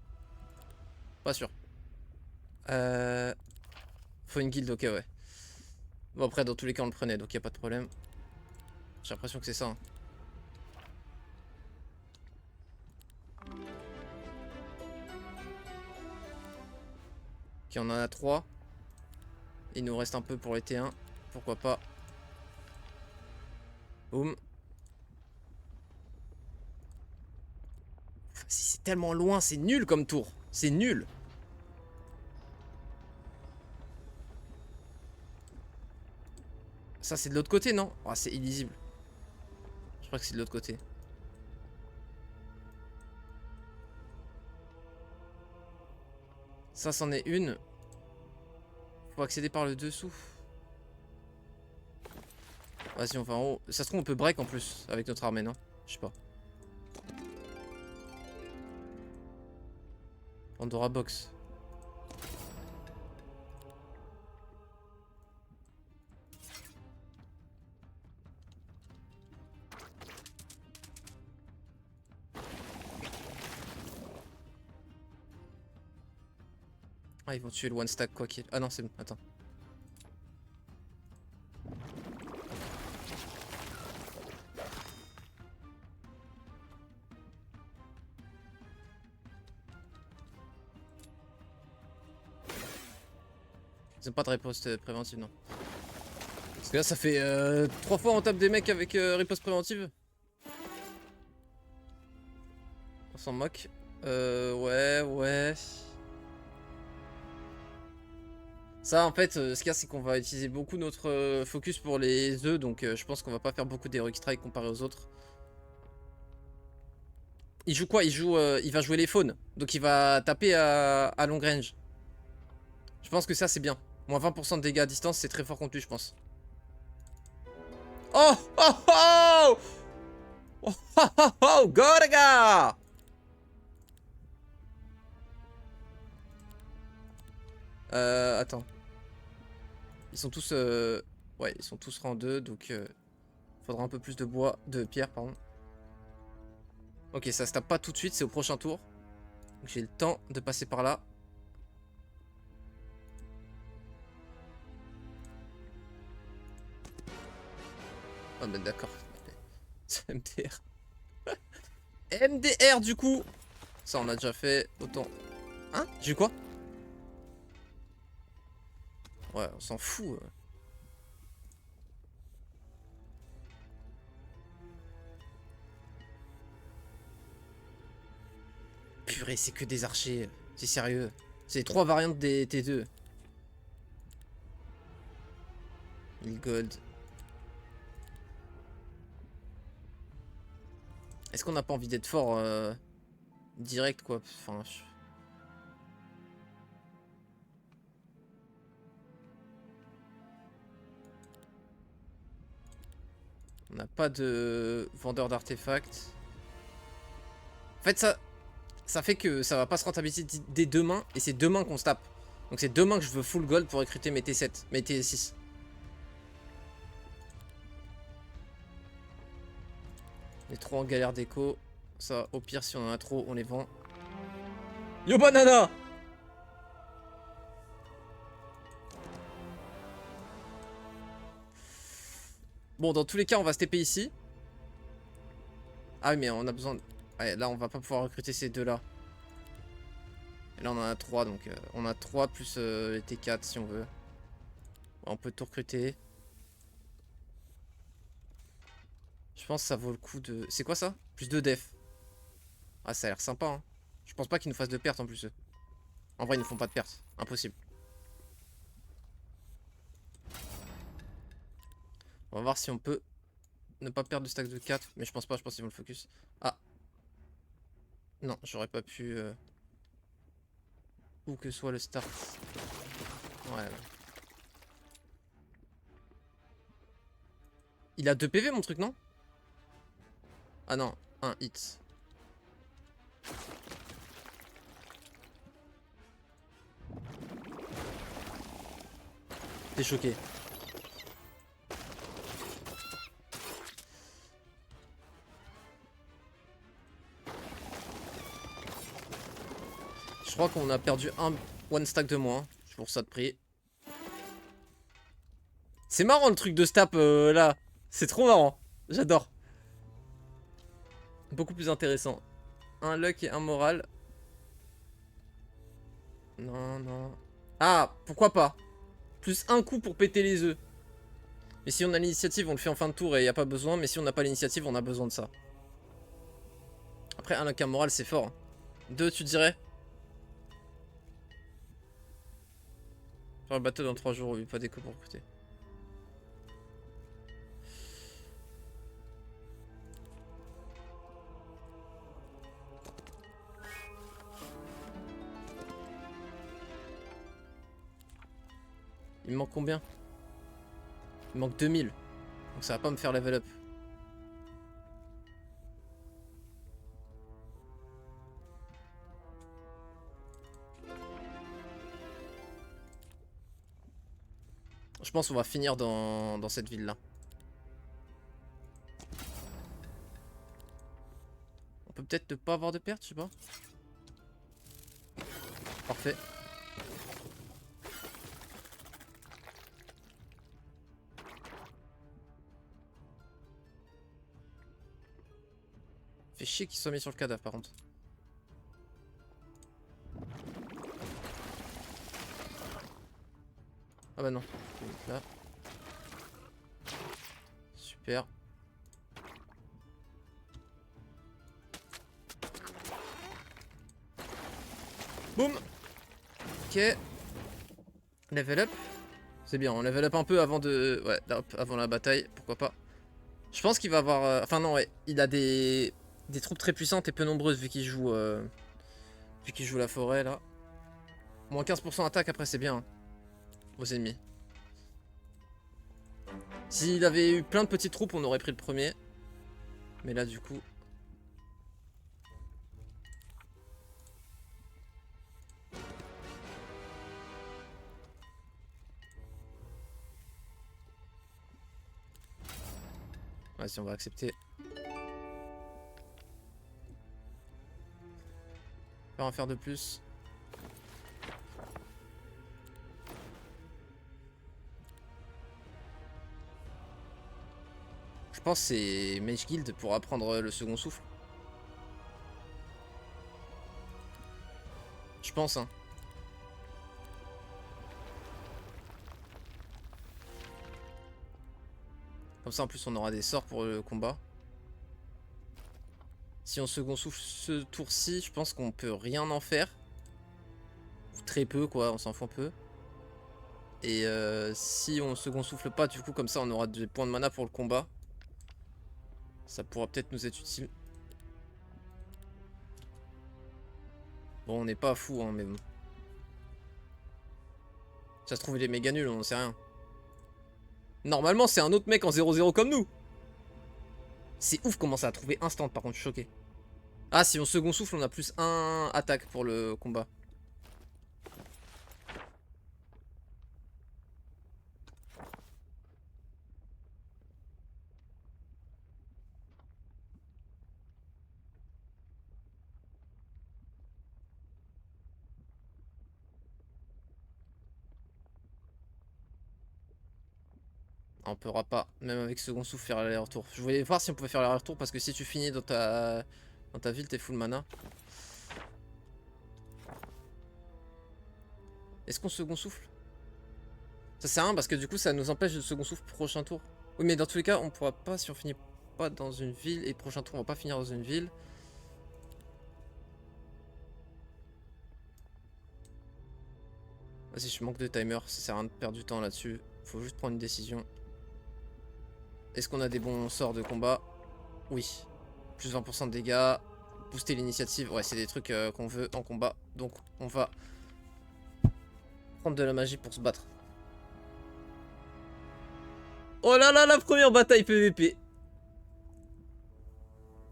Pas sûr. Faut une guilde, ok, ouais. Bon, après, dans tous les cas, on le prenait, donc y a pas de problème. J'ai l'impression que c'est ça. Hein. Ok, on en a 3. Il nous reste un peu pour les T1. Pourquoi pas. Boum. C'est tellement loin, c'est nul comme tour. C'est nul. Ça, c'est de l'autre côté, non? Ah, c'est illisible. Je crois que c'est de l'autre côté. Ça, c'en est une. Faut accéder par le dessous. Vas-y, on va en haut. Ça se trouve, on peut break en plus avec notre armée, non? Je sais pas. Pandora Box. Ah, ils vont tuer le one stack quoi qu'il. Ah non, c'est bon, attends. Ils ont pas de riposte préventive, non. Parce que là, ça fait 3 fois on tape des mecs avec riposte préventive. On s'en moque. Ouais. Ça, en fait, ce qu'il y a, c'est qu'on va utiliser beaucoup notre focus pour les œufs, donc je pense qu'on va pas faire beaucoup d'Heroic Strike comparé aux autres. Il joue quoi? Il va jouer les faunes, donc il va taper à long range. Je pense que ça, c'est bien. Moins 20% de dégâts à distance, c'est très fort contre lui, je pense. Oh! Oh! Oh! Oh! Oh! Oh! Oh! Go, les gars! Attends. Ils sont tous... Ouais, ils sont tous rang 2, donc... faudra un peu plus de bois, de pierre, pardon. Ok, ça se tape pas tout de suite, c'est au prochain tour. J'ai le temps de passer par là. Ah ben d'accord. C'est MDR. MDR du coup. Ça on a déjà fait. Autant. Hein? J'ai eu quoi? Ouais, on s'en fout. Purée, c'est que des archers. C'est sérieux. C'est les 3 variantes des T2. 1000 gold. Est-ce qu'on n'a pas envie d'être fort direct quoi? Enfin, on n'a pas de vendeur d'artefacts. En fait, ça fait que ça va pas se rentabiliser dès demain. Et c'est demain qu'on se tape. Donc c'est demain que je veux full gold pour recruter mes T7, mes T6. On est trop en galère d'écho. Ça, au pire, si on en a trop, on les vend. Yo banana! Bon, dans tous les cas, on va se TP ici. Ah oui, mais on a besoin... Ouais, là, on va pas pouvoir recruter ces deux-là. Et là, on en a 3, donc on a 3 plus les T4 si on veut. Ouais, on peut tout recruter. Je pense que ça vaut le coup de... C'est quoi ça? Plus 2 def. Ah, ça a l'air sympa, hein. Je pense pas qu'ils nous fassent de pertes en plus, eux. En vrai, ils ne font pas de pertes. Impossible. On va voir si on peut ne pas perdre de stack de 4. Mais je pense pas, je pense qu'ils vont le focus. Ah. Non, j'aurais pas pu... Où que soit le start. Ouais. Il a 2 PV mon truc, non? Ah non, un hit. T'es choqué. Je crois qu'on a perdu un one stack de moins. C'est pour ça de prix. C'est marrant le truc de stab là. C'est trop marrant. J'adore. Beaucoup plus intéressant. Un luck et un moral. Non. Ah, pourquoi pas. Plus un coup pour péter les œufs. Mais si on a l'initiative, on le fait en fin de tour et il n'y a pas besoin. Mais si on n'a pas l'initiative, on a besoin de ça. Après, un lac moral, c'est fort. 2, tu dirais? Faire le bateau dans 3 jours, oui, pas d'écho pour recruter. Il me manque combien? Il me manque 2000. Donc ça va pas me faire level up. Je pense qu'on va finir dans cette ville-là. On peut peut-être ne pas avoir de perte, je sais pas. Parfait. Fait chier qu'il soit mis sur le cadavre par contre. Ah bah non. Là. Super. Boum. Ok. Level up. C'est bien, on level up un peu avant de... Ouais, avant la bataille, pourquoi pas. Je pense qu'il va avoir... Enfin non, ouais, il a des troupes très puissantes et peu nombreuses vu qu'il joue... Vu qu'il joue la forêt là. Moins 15% attaque après c'est bien. Hein, aux ennemis. S'il avait eu plein de petites troupes, on aurait pris le premier. Mais là du coup... Ouais, si on va accepter. Faire un faire de plus. Je pense que c'est Mage Guild pour apprendre le second souffle. Je pense, hein. Comme ça, en plus, on aura des sorts pour le combat. Si on second souffle ce tour-ci, je pense qu'on peut rien en faire. Ou très peu, quoi. On s'en fout un peu. Et si on second souffle pas, du coup, comme ça, on aura des points de mana pour le combat. Ça pourra peut-être nous être utile. Bon, on n'est pas fou, hein, mais bon. Ça se trouve, il est méga nul, on n'en sait rien. Normalement, c'est un autre mec en 0-0 comme nous. C'est ouf comment ça a trouvé instant, par contre, je suis choqué. Ah, si on second souffle, on a plus 1 attaque pour le combat. On pourra pas, même avec second souffle, faire l'aller-retour. Je voulais voir si on pouvait faire l'aller-retour parce que si tu finis dans ta ville, t'es full mana. Est-ce qu'on second souffle? Ça sert à rien parce que du coup, ça nous empêche de second souffle prochain tour. Oui, mais dans tous les cas, on pourra pas si on finit pas dans une ville. Et prochain tour, on va pas finir dans une ville. Vas-y, je manque de timer. Ça sert à rien de perdre du temps là-dessus. Faut juste prendre une décision. Est-ce qu'on a des bons sorts de combat? Oui. Plus 20% de dégâts. Booster l'initiative. Ouais, c'est des trucs qu'on veut en combat. Donc, on va prendre de la magie pour se battre. Oh là là, la première bataille PVP.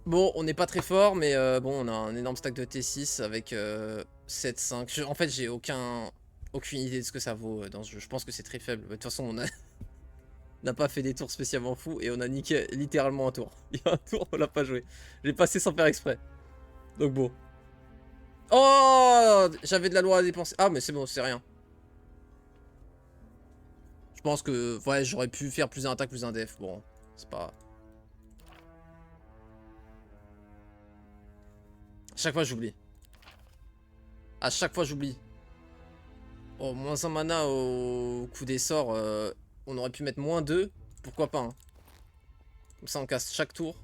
Bon, on n'est pas très fort, mais bon, on a un énorme stack de T6 avec 7, 5. En fait, j'ai aucune idée de ce que ça vaut dans ce jeu. Je pense que c'est très faible. De toute façon, on n'a pas fait des tours spécialement fous et on a niqué littéralement un tour. Il y a un tour, on l'a pas joué. J'ai passé sans faire exprès. Donc bon. Oh, j'avais de la loi à dépenser. Ah, mais c'est bon, c'est rien. Je pense que, ouais, j'aurais pu faire plus un attaque, plus un def. Bon, c'est pas... Chaque fois, j'oublie. À chaque fois, j'oublie. Oh, moins un mana au coup des sorts. On aurait pu mettre moins 2. Pourquoi pas, hein. Comme ça, on casse chaque tour.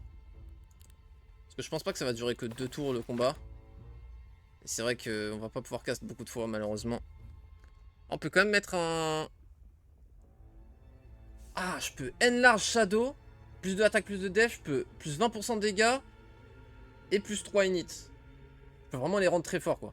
Parce que je pense pas que ça va durer que 2 tours le combat. Et c'est vrai qu'on va pas pouvoir caster beaucoup de fois, malheureusement. On peut quand même mettre un... Ah, je peux Enlarge Shadow. Plus de attaque, plus de def. Je peux plus 20% de dégâts. Et plus 3 init. Je peux vraiment les rendre très forts, quoi.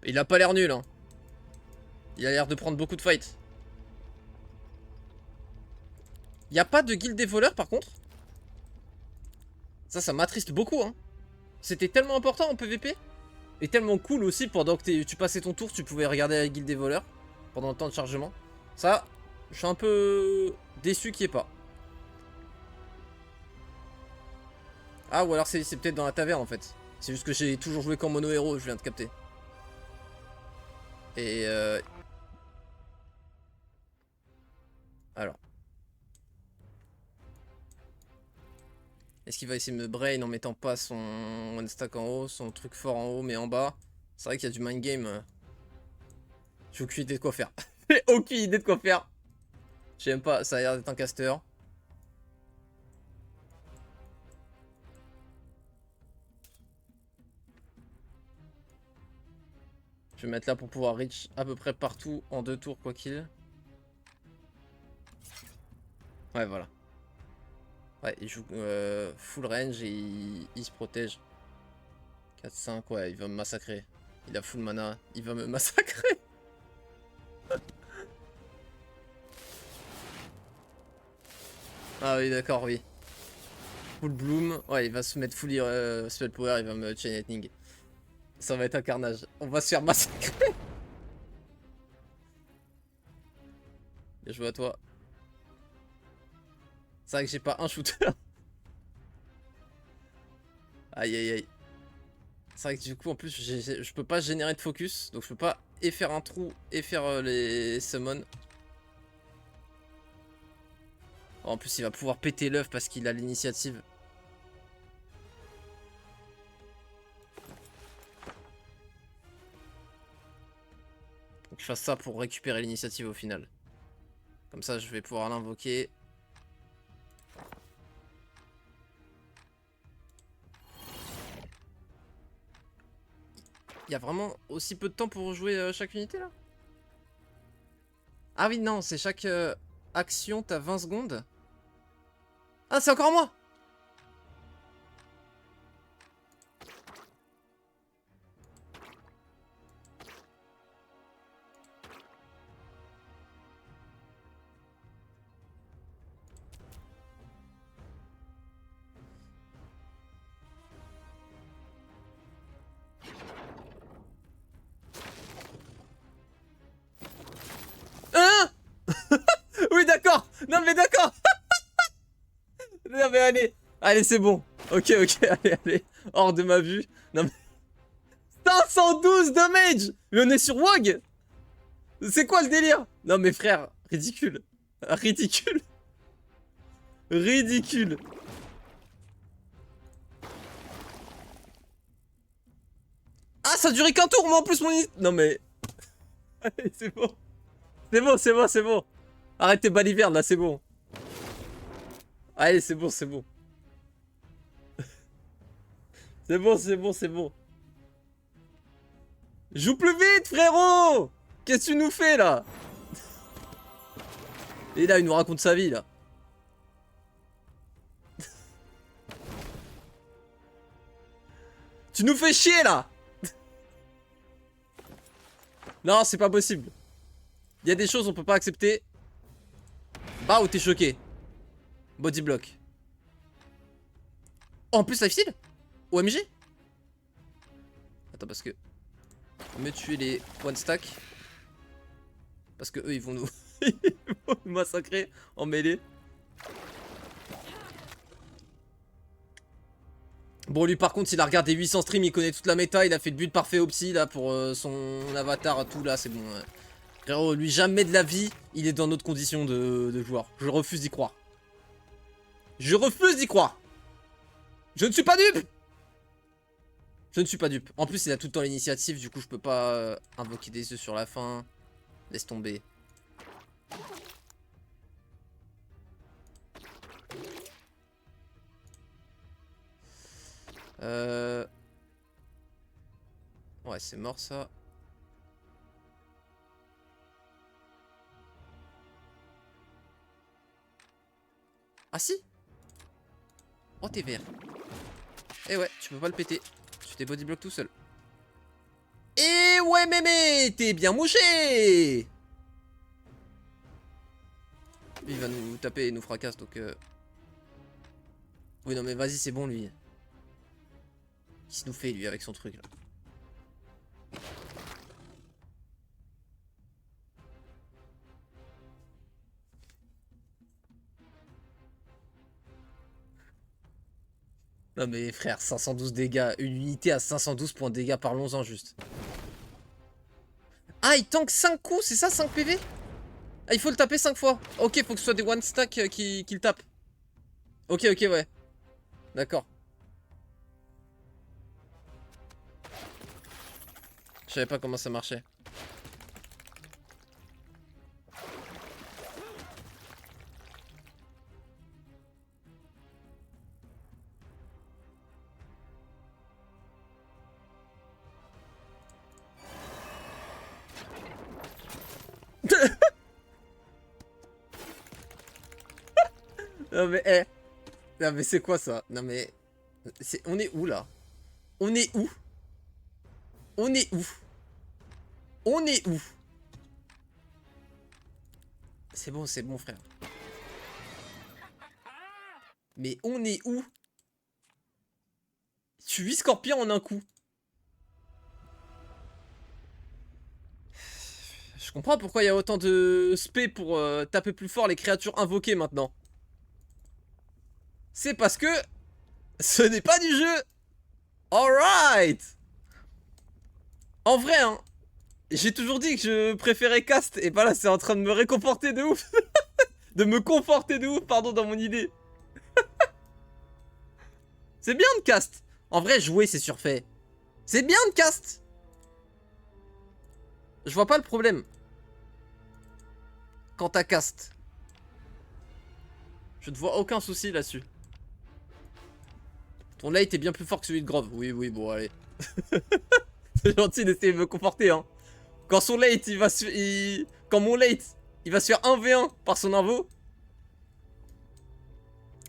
Il a pas l'air nul, hein. Il a l'air de prendre beaucoup de fights. Il n'y a pas de guilde des voleurs, par contre. Ça m'attriste beaucoup, hein. C'était tellement important en PVP. Et tellement cool aussi, pendant que tu passais ton tour, tu pouvais regarder la guilde des voleurs. Pendant le temps de chargement. Ça, je suis un peu déçu qu'il n'y ait pas. Ah, ou alors c'est peut-être dans la taverne, en fait. C'est juste que j'ai toujours joué qu'en mono héros, je viens de capter. Et alors. Est-ce qu'il va essayer de me brain en mettant pas son one stack en haut, son truc fort en haut, mais en bas? C'est vrai qu'il y a du mind game. J'ai aucune idée de quoi faire. J'ai aucune idée de quoi faire. J'aime pas, ça a l'air d'être un caster. Je vais mettre là pour pouvoir reach à peu près partout en 2 tours, quoi qu'il. Ouais, voilà. Ouais, il joue full range et il se protège. 4-5, ouais, il va me massacrer. Il a full mana, il va me massacrer. Ah oui, d'accord, oui. Full bloom, ouais, il va se mettre full spell power, il va me chain lightning. Ça va être un carnage. On va se faire massacrer. Bien joué à toi. C'est vrai que j'ai pas un shooter. Aïe aïe aïe. C'est vrai que du coup en plus je peux pas générer de focus. Donc je peux pas et faire un trou et faire les summons. En plus il va pouvoir péter l'œuf parce qu'il a l'initiative. Donc je fasse ça pour récupérer l'initiative au final. Comme ça je vais pouvoir l'invoquer. Il y a vraiment aussi peu de temps pour jouer chaque unité là? Ah oui non, c'est chaque action, t'as 20 secondes. Ah c'est encore moi. Hein? Oui d'accord. Non mais d'accord. Non mais allez. Allez c'est bon. Ok ok allez allez. Hors de ma vue. Non mais... 512 damage. Mais on est sur WoG. C'est quoi le délire? Non mais frère, ridicule. Ridicule. Ridicule. Ah ça a duré qu'un tour moi en plus mon... Non mais... Allez c'est bon. C'est bon, c'est bon, c'est bon. Arrêtez baliverne là, c'est bon. Allez c'est bon, c'est bon. C'est bon, c'est bon, c'est bon. Joue plus vite frérot. Qu'est-ce que tu nous fais là? Et là il nous raconte sa vie là. Tu nous fais chier là. Non c'est pas possible. Il y a des choses on peut pas accepter. Bah ou t'es choqué. Body block. Oh, en plus life steal. OMG. Attends parce que... me tuer les one stack. Parce que eux ils vont nous... ils vont nous massacrer en mêlée. Bon lui par contre il a regardé 800 streams, il connaît toute la méta, il a fait le build parfait au psy là pour son avatar tout là, c'est bon. Frérot, lui, jamais de la vie, il est dans notre condition de joueur. Je refuse d'y croire. Je refuse d'y croire. Je ne suis pas dupe. Je ne suis pas dupe. En plus, il a tout le temps l'initiative, du coup, je peux pas invoquer des œufs sur la fin. Laisse tomber. Ouais, c'est mort, ça. Ah si. Oh, t'es vert. Eh ouais, tu peux pas le péter. Tu t'es bodyblock tout seul. Et ouais, mémé, t'es bien mouché. Il va nous taper et nous fracasse, donc... Oui, non, mais vas-y, c'est bon, lui. Qu'est-ce qu'il nous fait, lui, avec son truc, là? Non, mais frère, 512 dégâts. Une unité à 512 points de dégâts, parlons-en juste. Ah, il tank 5 coups, c'est ça, 5 PV? Ah, il faut le taper 5 fois. Ok, faut que ce soit des one stack qui le tapent. Ok, ok, ouais. D'accord. Je savais pas comment ça marchait. Non mais, eh. Non mais c'est quoi ça? Non mais... On est où là? On est où? On est où? On est où? C'est bon frère. Mais on est où? Tu 8 scorpions en un coup. Je comprends pourquoi il y a autant de spé pour taper plus fort les créatures invoquées maintenant. C'est parce que ce n'est pas du jeu. Alright. En vrai, hein, j'ai toujours dit que je préférais cast. Et bah là, c'est en train de me réconforter de ouf. De me conforter de ouf, pardon, dans mon idée. C'est bien de cast. En vrai, jouer, c'est surfait. C'est bien de cast. Je vois pas le problème. Quand t'as cast. Je ne vois aucun souci là-dessus. Ton late est bien plus fort que celui de Grove. Oui, oui, bon, allez. C'est gentil d'essayer de me conforter, hein. Quand son late, il va se... Quand mon late, il va se faire 1v1 par son invo.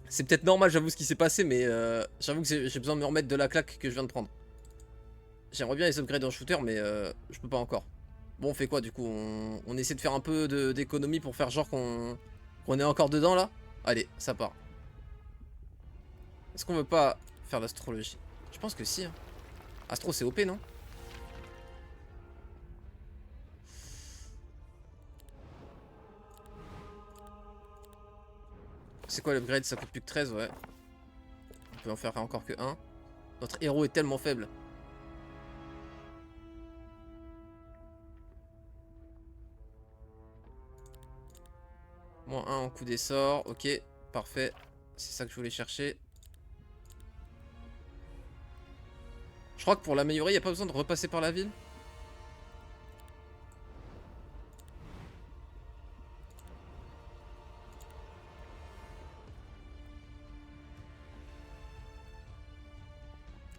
C'est peut-être normal, j'avoue, ce qui s'est passé, mais j'avoue que j'ai besoin de me remettre de la claque que je viens de prendre. J'aimerais bien les upgrades en shooter, mais je peux pas encore. Bon, on fait quoi, du coup? On essaie de faire un peu d'économie pour faire genre qu'on est encore dedans, là? Allez, ça part. Est-ce qu'on veut pas faire l'astrologie? Je pense que si, hein. Astro, c'est OP, non? C'est quoi l'upgrade? Ça coûte plus que 13, ouais. On peut en faire encore que 1. Notre héros est tellement faible. Moins 1 en coup d'essor. Ok, parfait. C'est ça que je voulais chercher. Je crois que pour l'améliorer, il n'y a pas besoin de repasser par la ville.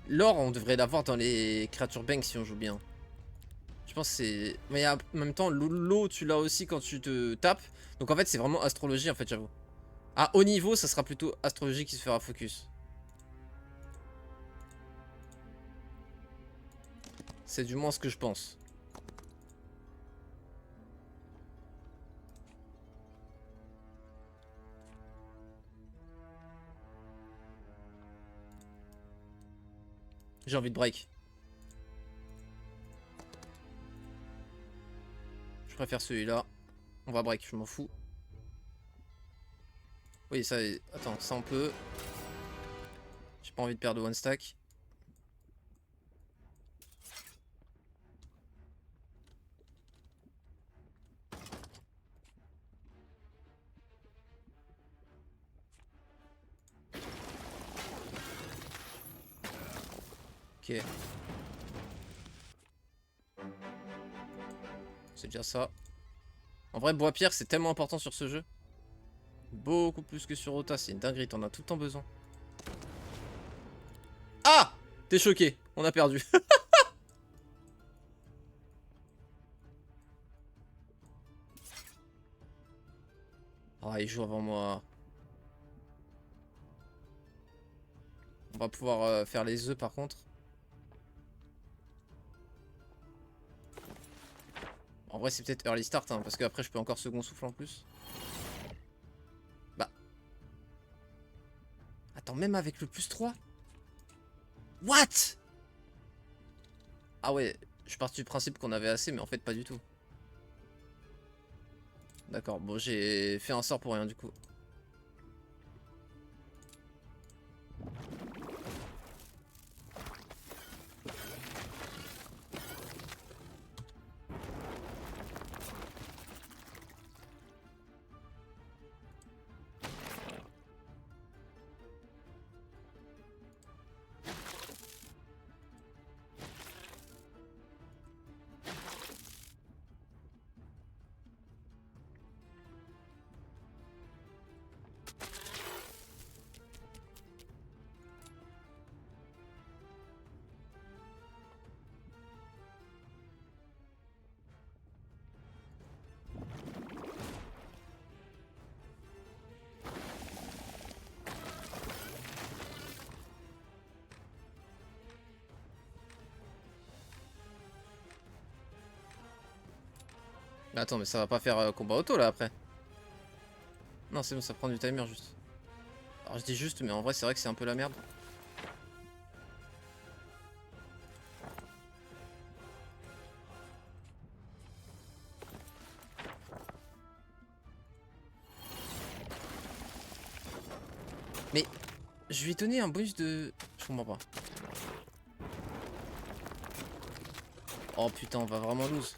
L'or, on devrait l'avoir dans les créatures bank si on joue bien. Je pense que c'est... Mais en même temps, l'eau, tu l'as aussi quand tu te tapes. Donc en fait, c'est vraiment astrologie, en fait, j'avoue. À haut niveau, ça sera plutôt astrologie qui se fera focus. C'est du moins ce que je pense. J'ai envie de break. Je préfère celui-là. On va break, je m'en fous. Oui, ça... Attends, ça on peut. J'ai pas envie de perdre one stack. Ok. C'est déjà ça. En vrai, bois-pierre, c'est tellement important sur ce jeu. Beaucoup plus que sur Ota, c'est une dinguerie, t'en as tout le temps besoin. Ah! T'es choqué, on a perdu. Ah, il joue avant moi. On va pouvoir faire les œufs par contre. En vrai, c'est peut-être early start, hein, parce qu'après, je peux encore second souffle en plus. Bah. Attends, même avec le +3? What? Ah ouais, je suis parti du principe qu'on avait assez, mais en fait, pas du tout. D'accord, bon, j'ai fait un sort pour rien du coup. Mais attends, mais ça va pas faire combat auto là après. Non, c'est bon, ça prend du timer juste. Alors je dis juste, mais en vrai, c'est vrai que c'est un peu la merde. Mais je lui ai donné un bonus de... Je comprends pas. Oh putain, on va vraiment lose.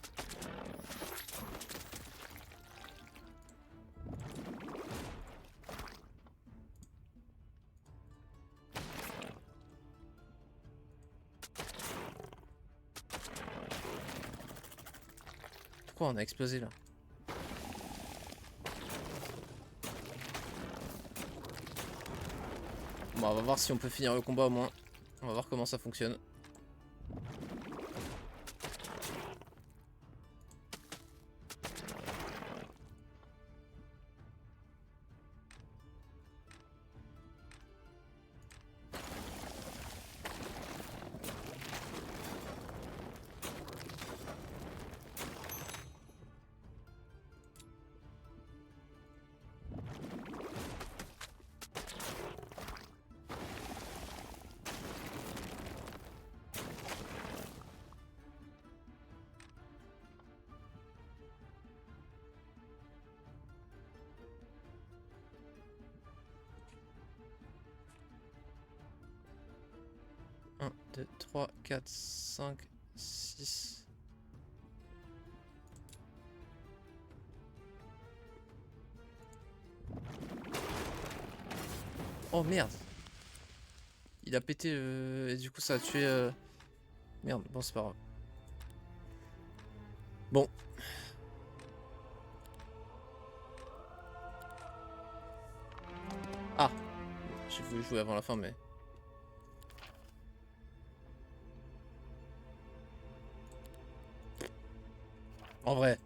Pourquoi on a explosé là? Bon, on va voir si on peut finir le combat au moins. On va voir comment ça fonctionne. Un, 2, 3, 4, 5, 6. Oh merde. Il a pété et du coup ça a tué... Merde, bon c'est pas grave. Bon. Ah. J'ai voulu jouer avant la fin mais... En vrai.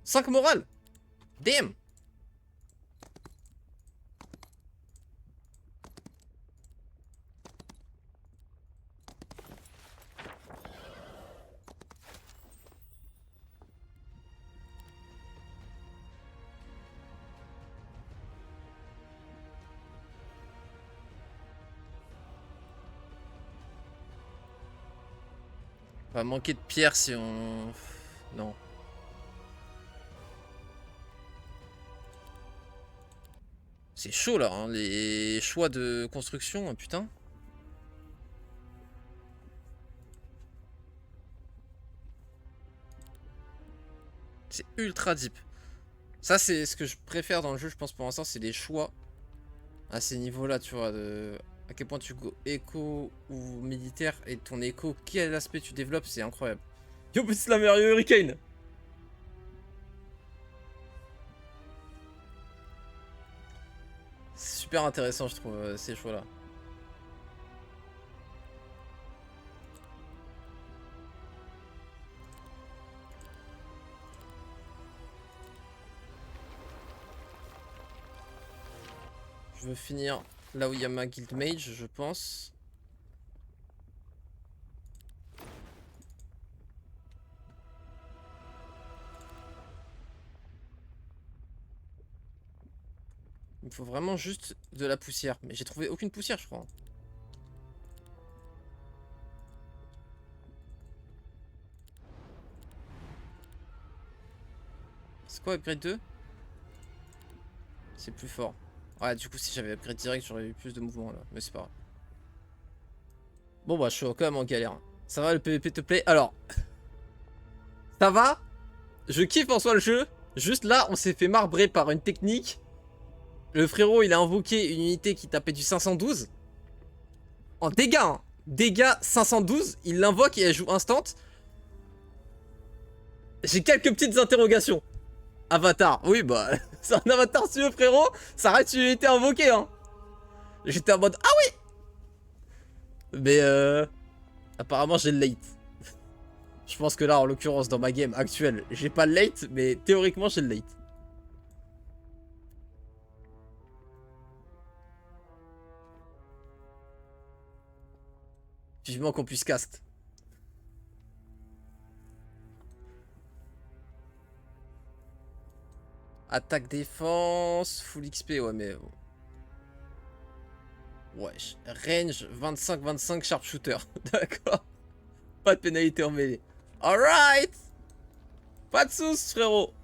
5 morales. Damn. On va manquer de pierre si on... Non. C'est chaud là, hein, les choix de construction, putain. C'est ultra deep. Ça, c'est ce que je préfère dans le jeu, je pense, pour l'instant, c'est les choix à ces niveaux-là, tu vois, de... À quel point tu go éco ou militaire et ton éco, quel aspect tu développes, c'est incroyable. Yo, petit Slammer, yo, Hurricane. C'est super intéressant, je trouve, ces choix-là. Je veux finir là où il y a ma guild mage, je pense. Il me faut vraiment juste de la poussière. Mais j'ai trouvé aucune poussière, je crois. C'est quoi upgrade 2? C'est plus fort. Ouais, du coup, si j'avais upgrade direct, j'aurais eu plus de mouvement là. Mais c'est pas grave. Bon, bah, je suis quand même en galère. Ça va, le PVP te plaît? Alors, ça va? Je kiffe en soi le jeu. Juste là, on s'est fait marbrer par une technique. Le frérot, il a invoqué une unité qui tapait du 512. En dégâts, hein. Dégâts 512. Il l'invoque et elle joue instant. J'ai quelques petites interrogations. Avatar, oui bah, c'est un avatar si tu veux frérot, ça reste une unité invoquée hein. J'étais en mode, ah oui. Mais apparemment j'ai le late. Je pense que là en l'occurrence dans ma game actuelle, j'ai pas le late, mais théoriquement j'ai le late. Vivement qu'on puisse cast. Attaque défense, full XP, ouais mais... Wesh, range 25-25 sharpshooter, d'accord. Pas de pénalité en mêlée. Alright. Pas de soucis frérot.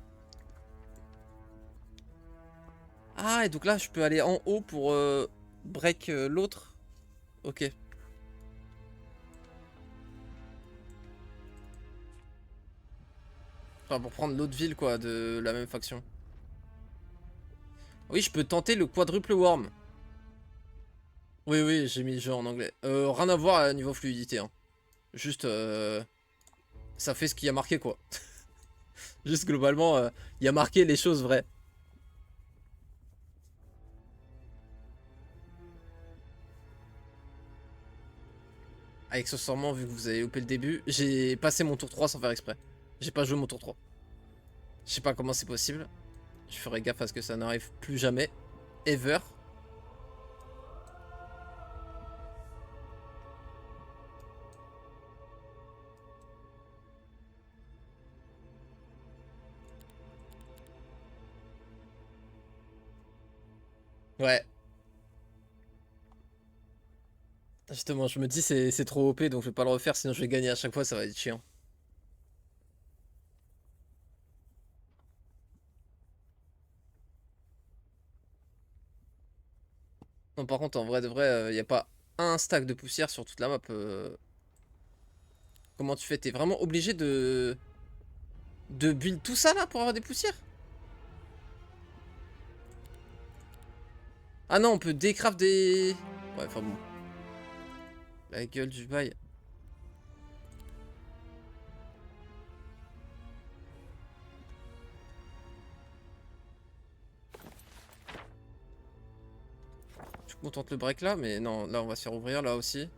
Ah et donc là je peux aller en haut pour break l'autre. Ok. Enfin pour prendre l'autre ville quoi, de la même faction. Oui je peux tenter le quadruple worm. Oui oui j'ai mis le jeu en anglais. Rien à voir à niveau fluidité hein. Juste ça fait ce qu'il y a marqué quoi. Juste globalement il y a marqué les choses vraies. Accessoirement vu que vous avez loupé le début, j'ai passé mon tour 3 sans faire exprès. J'ai pas joué mon tour 3. Je sais pas comment c'est possible. Je ferai gaffe à ce que ça n'arrive plus jamais. Ever. Ouais. Justement, je me dis c'est trop OP donc je vais pas le refaire sinon je vais gagner à chaque fois, ça va être chiant. Non, par contre, en vrai de vrai, y a pas un stack de poussière sur toute la map. Comment tu fais? T'es vraiment obligé de build tout ça là pour avoir des poussières? Ah non, on peut décraft des... Ouais, enfin bon. La gueule du bail. Je contente le break là, mais non, là on va se faire ouvrir là aussi.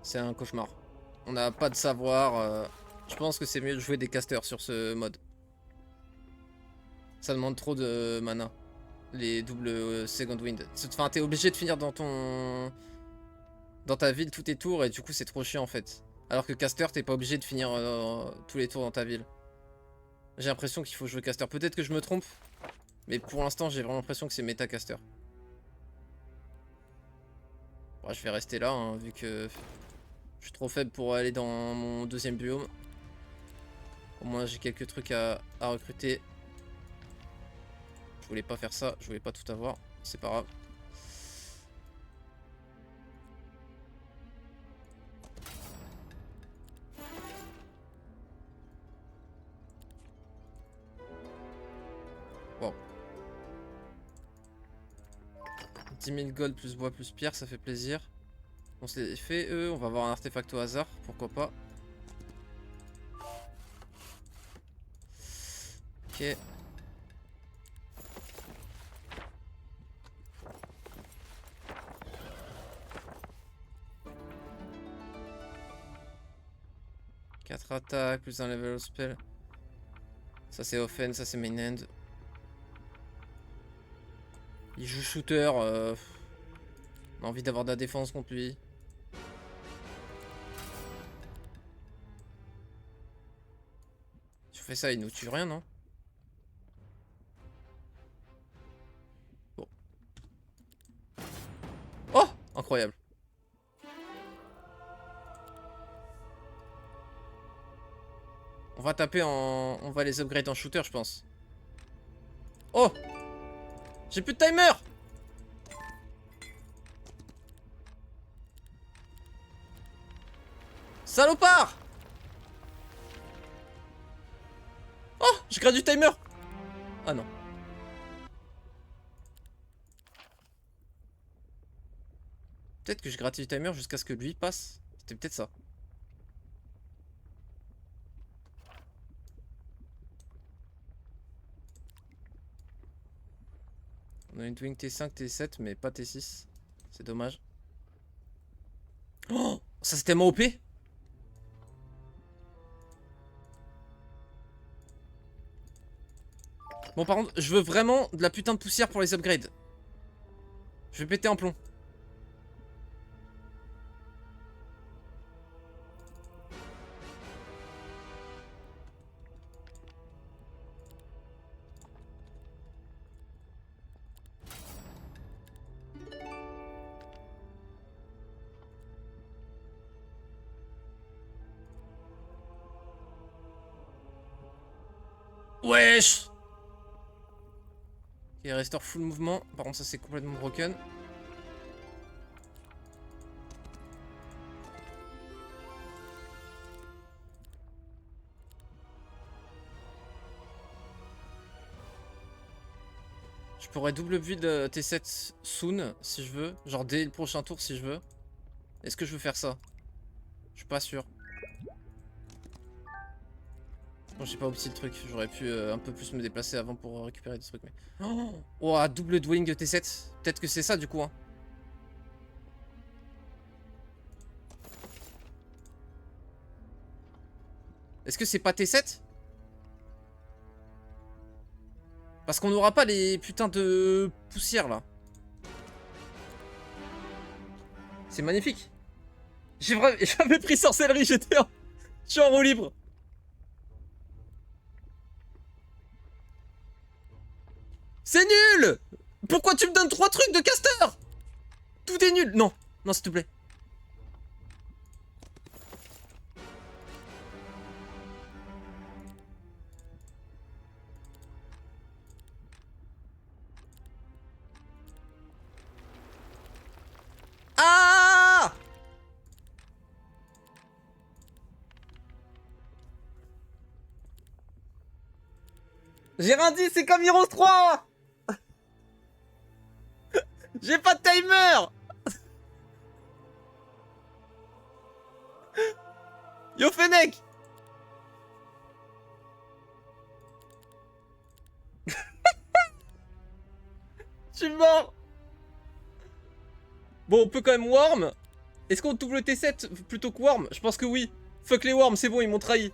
C'est un cauchemar. On n'a pas de savoir. Je pense que c'est mieux de jouer des casters sur ce mode. Ça demande trop de mana. Les doubles second wind. Enfin, t'es obligé de finir dans ta ville tous tes tours et du coup c'est trop chiant en fait. Alors que caster, t'es pas obligé de finir tous les tours dans ta ville. J'ai l'impression qu'il faut jouer caster. Peut-être que je me trompe. Mais pour l'instant, j'ai vraiment l'impression que c'est méta caster. Bon, je vais rester là, hein, vu que je suis trop faible pour aller dans mon deuxième biome. Au moins j'ai quelques trucs à recruter. Je voulais pas faire ça, je voulais pas tout avoir. C'est pas grave. Wow. 10 000 gold plus bois plus pierre, ça fait plaisir. On se les fait eux, on va avoir un artefact au hasard, pourquoi pas. Ok. Quatre attaques, plus un level of spell. Ça c'est offense, ça c'est main end. Il joue shooter. On a envie d'avoir de la défense contre lui. Si on fait ça, il nous tue rien, non? Bon. Oh! Incroyable. On va taper en... On va les upgrade en shooter, je pense. Oh! J'ai plus de timer! Salopard! Oh! J'ai grade du timer! Ah non. Peut-être que je gratte du timer jusqu'à ce que lui passe. C'était peut-être ça. On a une Twing T5, T7, mais pas T6. C'est dommage. Oh! Ça c'était tellement OP! Bon par contre, je veux vraiment de la putain de poussière pour les upgrades. Je vais péter un plomb. Wesh! Ok, restore full mouvement. Par contre, ça c'est complètement broken. Je pourrais double build T7 soon si je veux. Genre dès le prochain tour si je veux. Est-ce que je veux faire ça? Je suis pas sûr. Bon, j'ai pas opti le truc. J'aurais pu un peu plus me déplacer avant pour récupérer des trucs. Mais... Oh, double Dwing T7. Peut-être que c'est ça du coup. Hein. Est-ce que c'est pas T7? Parce qu'on n'aura pas les putains de poussières là. C'est magnifique. J'ai jamais pris sorcellerie, je suis en roue libre. C'est nul! Pourquoi tu me donnes 3 trucs de caster? Tout est nul. Non, non s'il te plaît. Ah! J'ai rien dit, c'est comme Heroes 3. J'ai pas de timer. Yo Fennec. Je suis mort. Bon, on peut quand même Worm. Est-ce qu'on double T7 plutôt que Worm? Je pense que oui. Fuck les Worms, c'est bon, ils m'ont trahi.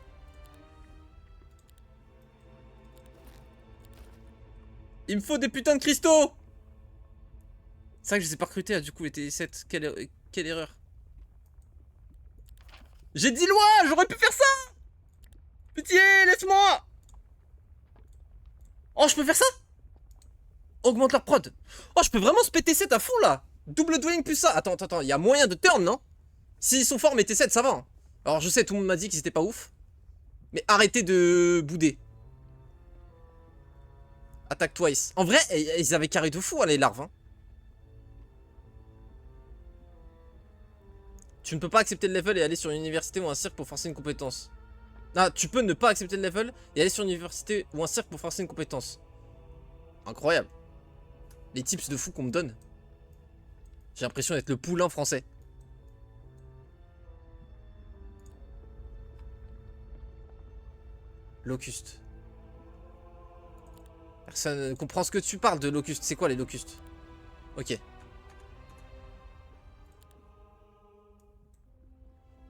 Il me faut des putains de cristaux. C'est vrai que je les ai pas recrutés, du coup, les T7. Quelle erreur. J'ai dit loi, j'aurais pu faire ça. Pitié, laisse-moi. Oh, je peux faire ça? Augmente leur prod. Oh, je peux vraiment se péter 7 à fond, là. Double Dwelling plus ça. Attends, il y a moyen de turn, non? S'ils sont forts, mais T7, ça va. Hein. Alors, je sais, tout le monde m'a dit qu'ils étaient pas ouf. Mais arrêtez de bouder. Attaque twice. En vrai, ils avaient carré de fou, hein, les larves. Hein. Tu ne peux pas accepter le level et aller sur une université ou un cirque pour forcer une compétence. Ah, tu peux ne pas accepter le level et aller sur une université ou un cirque pour forcer une compétence. Incroyable. Les tips de fou qu'on me donne. J'ai l'impression d'être le poulain français. Locuste. Personne ne comprend ce que tu parles de locustes. C'est quoi les locustes? Ok.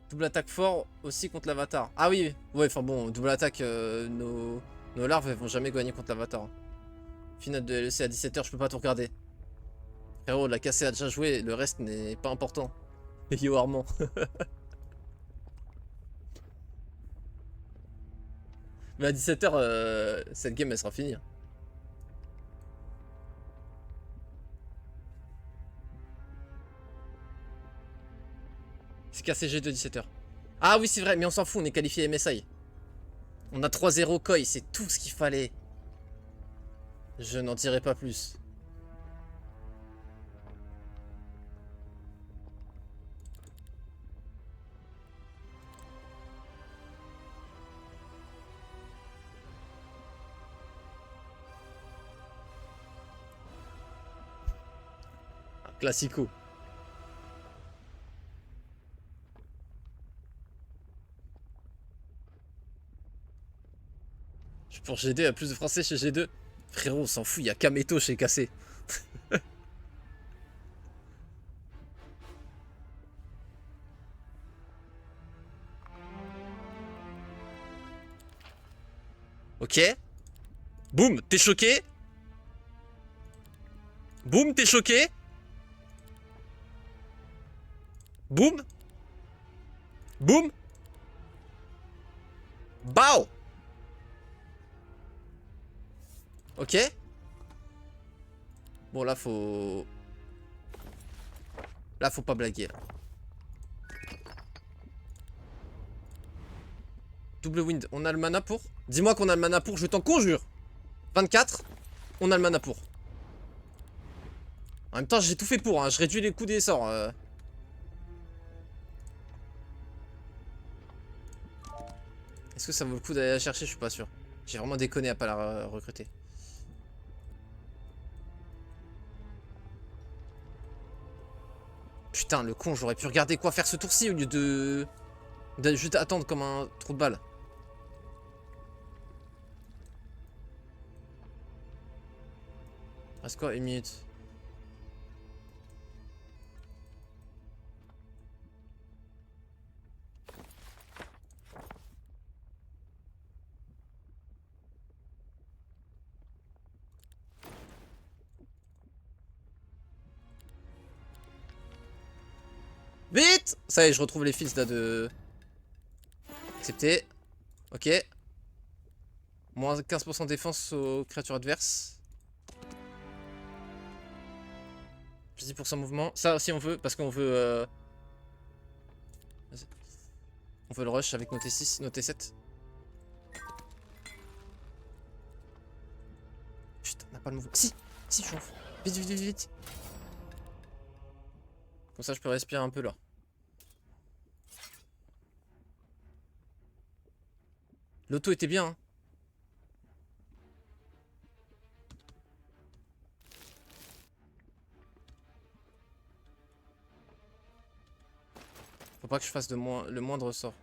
Double attaque fort aussi contre l'avatar. Ah oui, ouais, enfin bon, double attaque, nos larves elles vont jamais gagner contre l'avatar. Hein. Finale de LEC à 17 h, je peux pas tout regarder. Frérot, la cassée a déjà joué, le reste n'est pas important. Yo Armand. Mais à 17 h, cette game elle sera finie. Hein. C'est KCG de 17 h. Ah oui, c'est vrai, mais on s'en fout, on est qualifié MSI. On a 3-0 Koi, c'est tout ce qu'il fallait. Je n'en dirai pas plus. Classico. Pour G2, il y a plus de français chez G2. Frérot, on s'en fout, il y a Kameto chez KC. Ok. Boum, t'es choqué. Boum, t'es choqué. Boum. Boum. Bao. Ok. Bon, là, faut... Là, faut pas blaguer, là. Double wind. On a le mana pour? Dis-moi qu'on a le mana pour, je t'en conjure. 24. On a le mana pour. En même temps, j'ai tout fait pour, hein. Je réduis les coups des sorts. Est-ce que ça vaut le coup d'aller la chercher? Je suis pas sûr. J'ai vraiment déconné à pas la recruter. Putain, le con, j'aurais pu regarder quoi faire ce tour-ci au lieu de juste attendre comme un trou de balle. Reste quoi, 1 minute? Vite! Ça y est, je retrouve les fils là de... Accepté. Ok. Moins 15% défense aux créatures adverses. Plus 10% mouvement. Ça aussi on veut, parce qu'on veut... On veut le rush avec nos T6, nos T7. Putain, on n'a pas le mouvement. Si! Si, je chauffe. Vite, vite, vite, vite. Comme ça, je peux respirer un peu là. L'auto était bien, hein. Faut pas que je fasse le moindre sort.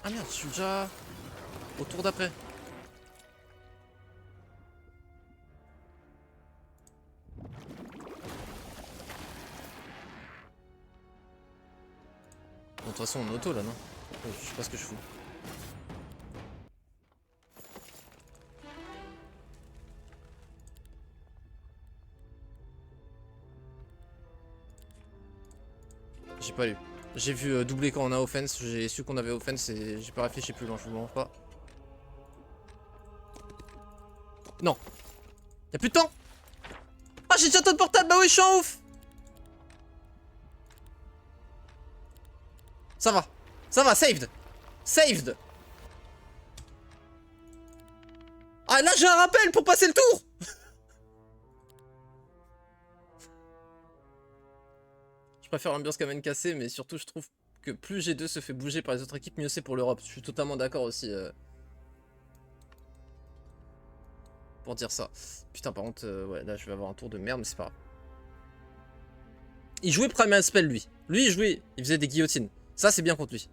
Ah merde, je suis déjà au tour d'après. toute façon, on est auto là, non? Je sais pas ce que je fous. J'ai pas lu. J'ai vu doubler quand on a offense, j'ai su qu'on avait offense et j'ai pas réfléchi plus loin, je vous mens pas. Non. Y'a plus de temps. Ah, j'ai déjà ton portable, bah oui, je suis en ouf. Ça va, saved. Saved. Ah, là j'ai un rappel pour passer le tour. Je préfère l'ambiance qu'Amen cassée, mais surtout je trouve que plus G2 se fait bouger par les autres équipes, mieux c'est pour l'Europe. Je suis totalement d'accord aussi. Pour dire ça. Putain, par contre, ouais, là je vais avoir un tour de merde, mais c'est pas grave. Il jouait Primal Spell, lui. Lui, il jouait, il faisait des guillotines. Ça, c'est bien contre lui.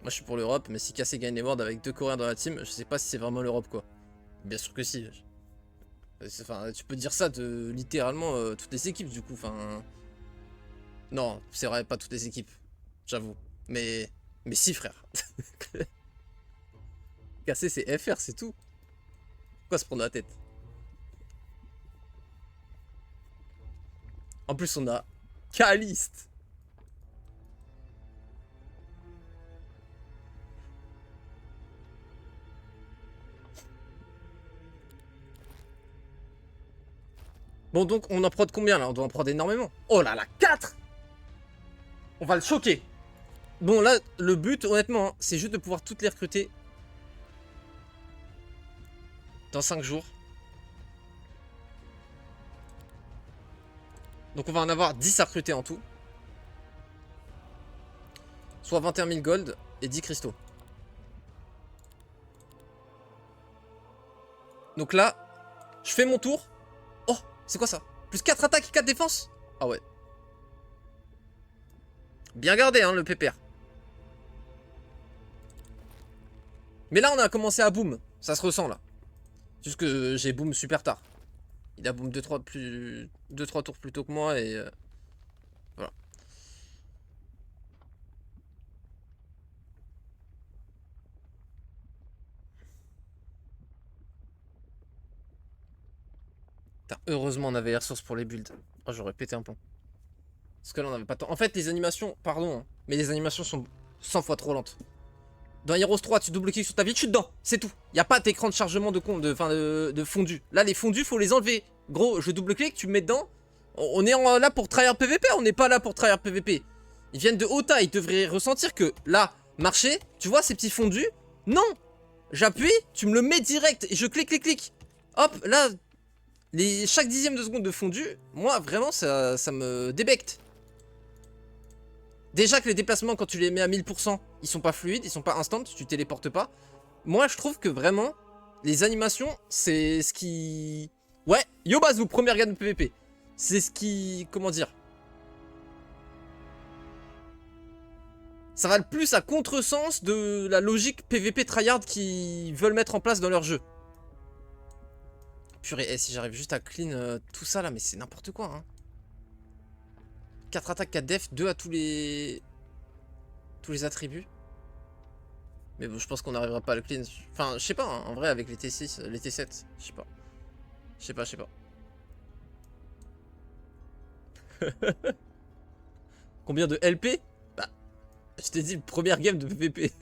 Moi, je suis pour l'Europe, mais si Cassé gagne les Worlds avec 2 Coréens dans la team, je sais pas si c'est vraiment l'Europe, quoi. Bien sûr que si. Enfin, tu peux dire ça de littéralement toutes les équipes, du coup. Enfin, non, c'est vrai, pas toutes les équipes, j'avoue. Mais si, frère. Cassé, c'est FR, c'est tout. Pourquoi se prendre la tête? En plus, on a Caliste. Bon, donc, on en prod combien, là? On doit en prod énormément. Oh là là, 4. On va le choquer. Bon, là, le but, honnêtement, hein, c'est juste de pouvoir toutes les recruter dans 5 jours. Donc, on va en avoir 10 à recruter en tout. Soit 21 000 gold et 10 cristaux. Donc là, je fais mon tour. Oh, c'est quoi ça? Plus 4 attaques et 4 défenses? Ah ouais. Bien gardé, hein, le pépère. Mais là, on a commencé à boom. Ça se ressent, là. Juste que j'ai boom super tard. Il a boom 2-3 tours plus tôt que moi et... voilà. Putain, heureusement, on avait les ressources pour les builds. Oh, j'aurais pété un plomb. Parce que là, on avait pas de temps. En fait, les animations... Pardon, hein, mais les animations sont 100 fois trop lentes. Dans Heroes 3, tu double-cliques sur ta vie, tu suis dedans, c'est tout. Y a pas d'écran de chargement de fondu. Là, les fondus, faut les enlever. Gros, je double-clique, tu me mets dedans. On est là pour tryhard PVP, on n'est pas là pour tryhard PVP. Ils viennent de Ota, ils devraient ressentir que là, marcher, tu vois ces petits fondus? Non. J'appuie, tu me le mets direct et je clique. Hop, là, chaque dixième de seconde de fondu, moi, vraiment, ça me débecte. Déjà que les déplacements, quand tu les mets à 1000%, ils sont pas fluides, ils sont pas instant, tu téléportes pas. Moi, je trouve que vraiment, les animations, c'est ce qui... Ouais, yo Bazou, première gamme de PVP. C'est ce qui... Comment dire? Ça va le plus à contresens de la logique PVP tryhard qu'ils veulent mettre en place dans leur jeu. Purée, si j'arrive juste à clean tout ça là, mais c'est n'importe quoi, hein. 4 attaques, 4 def, 2 à tous les attributs. Mais bon, je pense qu'on n'arrivera pas à le clean. Enfin, je sais pas, hein, en vrai, avec les T6, les T7, je sais pas. Je sais pas. Combien de LP? Bah, je t'ai dit, première game de PVP.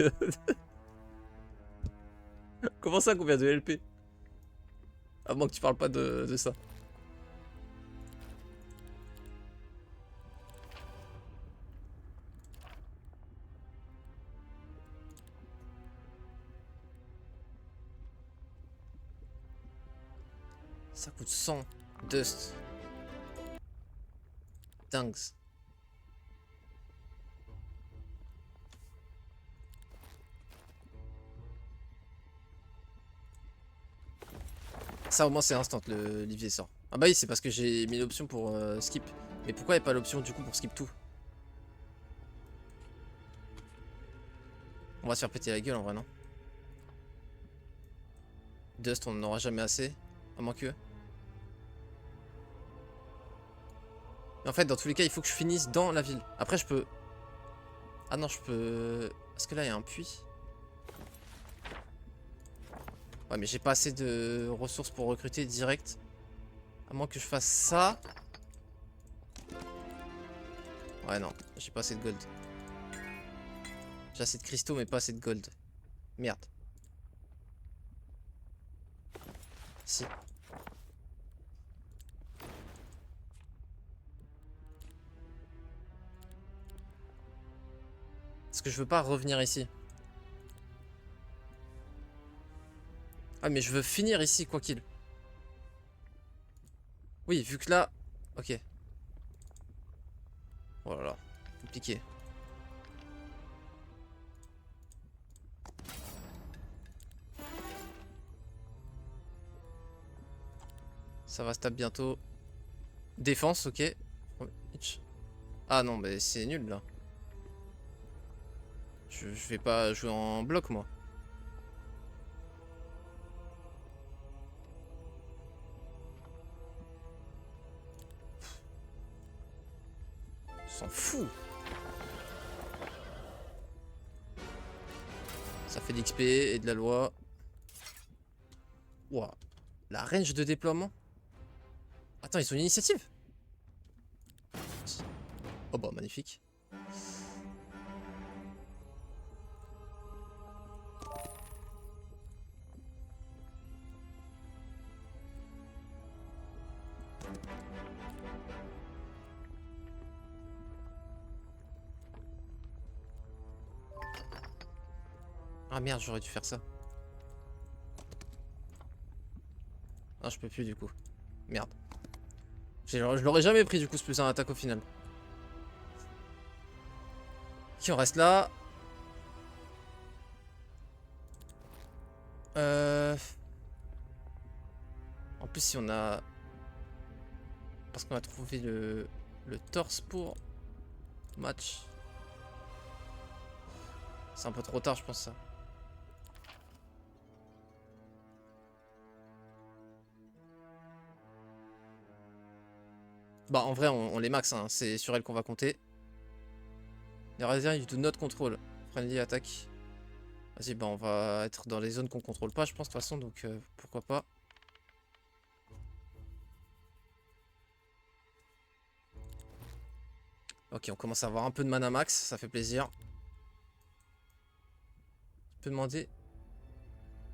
Comment ça, combien de LP? À moins que tu parles pas de ça. Ça coûte 100 dust. Dingues. Ça au moins c'est instant le Olivier sort. Ah bah oui, c'est parce que j'ai mis l'option pour skip. Mais pourquoi il n'y a pas l'option du coup pour skip tout? On va se faire péter la gueule en vrai, non? Dust, on n'en aura jamais assez. À moins que... Mais en fait, dans tous les cas, il faut que je finisse dans la ville. Après, je peux... Ah non, je peux... Parce que là, il y a un puits. Ouais, mais j'ai pas assez de ressources pour recruter direct. À moins que je fasse ça. Ouais, non, j'ai pas assez de gold. J'ai assez de cristaux, mais pas assez de gold. Merde. Si. Parce que je veux pas revenir ici. Ah, mais je veux finir ici, quoi qu'il. Oui, vu que là... Ok. Oh là là. Compliqué. Ça va se taper bientôt. Défense, ok. Ah non, mais c'est nul, là. Je vais pas jouer en bloc, moi. S'en fout. Ça fait de l'XP et de la loi. Ouah. La range de déploiement. Attends, ils ont une initiative. Oh bah, magnifique. Ah merde, j'aurais dû faire ça. Ah, je peux plus du coup. Merde. Je l'aurais jamais pris du coup, ce plus un attaque au final. Qui on reste là. En plus, si on a... Parce qu'on a trouvé le torse pour match. C'est un peu trop tard, je pense, ça. Bah, en vrai, on les max, hein. C'est sur elle qu'on va compter. Les radiens, you do not control. Friendly attaque. Vas-y, bah, on va être dans les zones qu'on contrôle pas, je pense, de toute façon, donc pourquoi pas. Ok, on commence à avoir un peu de mana max, ça fait plaisir. Je peux demander...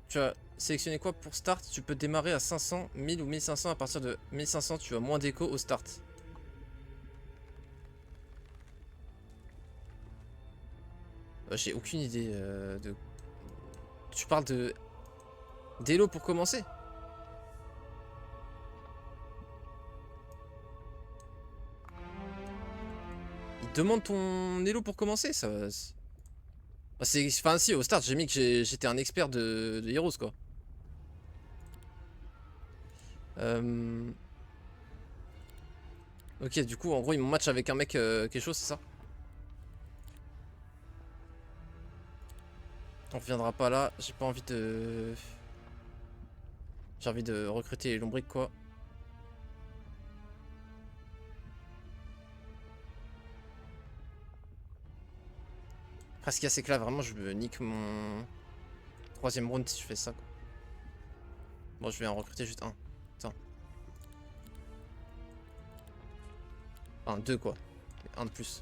Tu as sélectionné quoi pour start? Tu peux démarrer à 500, 1000 ou 1500. À partir de 1500, tu as moins d'écho au start. J'ai aucune idée de... Tu parles de... D'élo pour commencer? Il demande ton élo pour commencer? Ça... Bah, c'est... Enfin si, au start, j'ai mis que j'étais un expert de Heroes, quoi. Ok, du coup, en gros, ils m'ont match avec un mec quelque chose, c'est ça? On reviendra pas là, j'ai pas envie de... J'ai envie de recruter les lombriques, quoi. Après, ce qu'il y a, c'est que là, vraiment, je me nique mon troisième round si je fais ça, quoi. Bon, je vais en recruter juste un. Attends. Enfin, deux, quoi. Un de plus.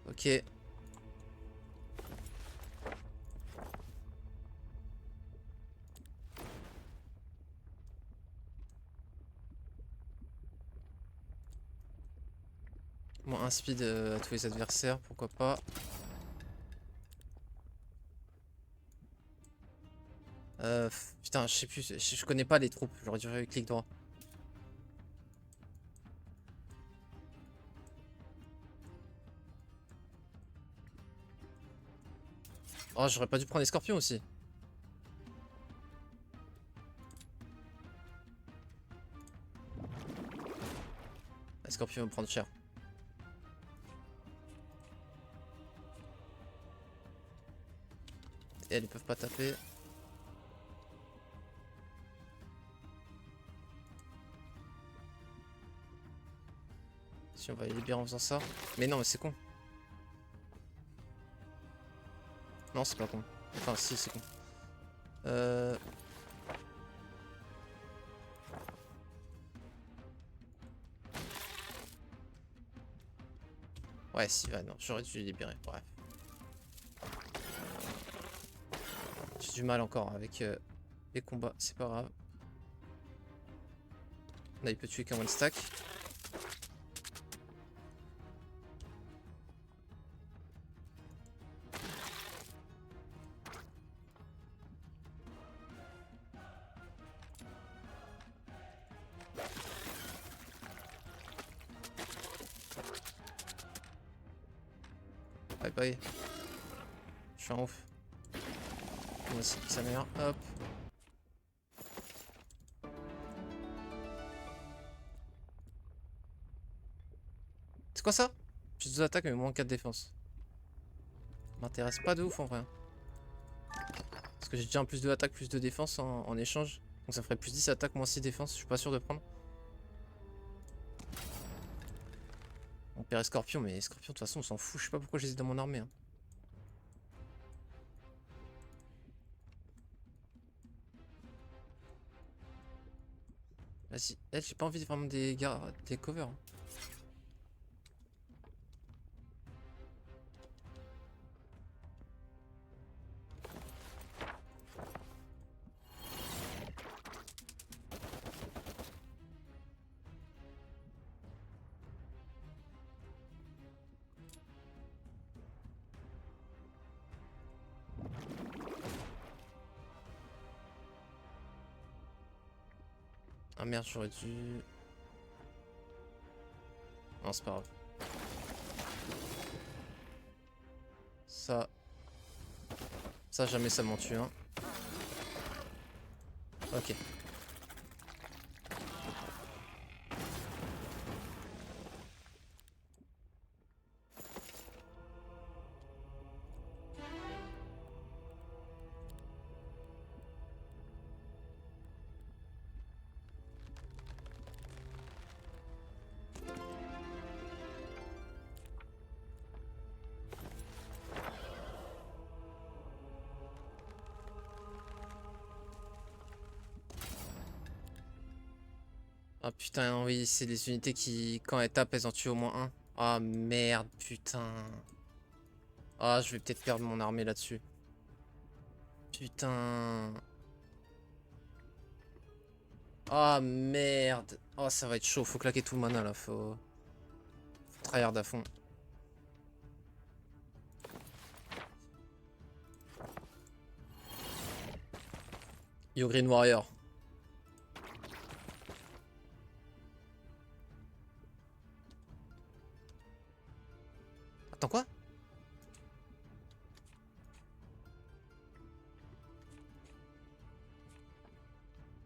Ok. Moins un speed à tous les adversaires, pourquoi pas. Putain, je sais plus, je connais pas les troupes, j'aurais dû faire clic droit. Oh, j'aurais pas dû prendre les scorpions aussi. Les scorpions vont prendre cher. Et elles ils peuvent pas taper. Si on va les libérer en faisant ça. Mais non, mais c'est con. Non, c'est pas con. Enfin, si, c'est con. Ouais, si, ouais, non, j'aurais dû les libérer. Bref. J'ai du mal encore avec les combats, c'est pas grave. Là, il peut tuer qu'un one stack. Bye bye. Je suis un ouf. Moi aussi, sa mère. Hop. C'est quoi ça? Plus 2 attaques mais moins 4 défense. M'intéresse pas de ouf en vrai. Parce que j'ai déjà un plus 2 attaques, plus 2 défense en échange. Donc ça ferait plus 10 attaques, moins 6 défense. Je suis pas sûr de prendre. On perd Scorpion, mais Scorpion de toute façon on s'en fout. Je sais pas pourquoi je les ai dans mon armée. Hein. Vas-y. Elle, j'ai pas envie de vraiment des covers. Hein. Ah merde, j'aurais dû... Non, c'est pas grave. Ça... Ça, jamais ça m'en tue, hein. Ok. Ah putain, oui, c'est des unités qui, quand elles tapent, elles en tuent au moins un. Ah merde, putain. Ah, je vais peut-être perdre mon armée là-dessus. Putain. Ah merde. Oh, ça va être chaud, faut claquer tout le mana là, faut tryhard à fond. Yo Green Warrior. Attends quoi?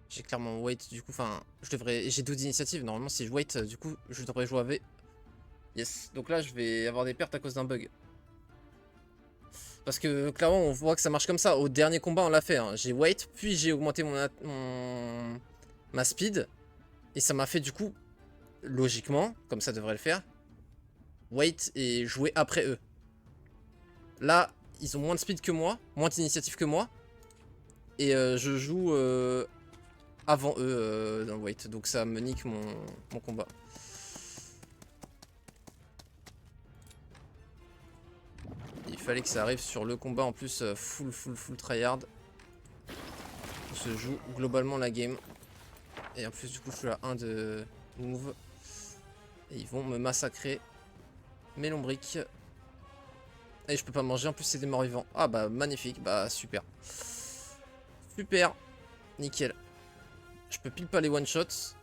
J'ai clairement wait du coup, enfin, je devrais, j'ai 12 initiatives, normalement si je wait, du coup, je devrais jouer avec. Yes, donc là je vais avoir des pertes à cause d'un bug. Parce que clairement on voit que ça marche comme ça, au dernier combat on l'a fait, hein. J'ai wait, puis j'ai augmenté ma speed, et ça m'a fait du coup, logiquement, comme ça devrait le faire, wait et jouer après eux. Là, ils ont moins de speed que moi, moins d'initiative que moi, et je joue avant eux dans le wait, donc ça me nique mon combat. Il fallait que ça arrive sur le combat en plus full tryhard. On se joue globalement la game. Et en plus du coup je suis à 1 de move. Et ils vont me massacrer mes lombriques. Et je peux pas manger, en plus c'est des morts vivants. Ah bah magnifique, bah super. Super, nickel. Je peux pile pas les one shots.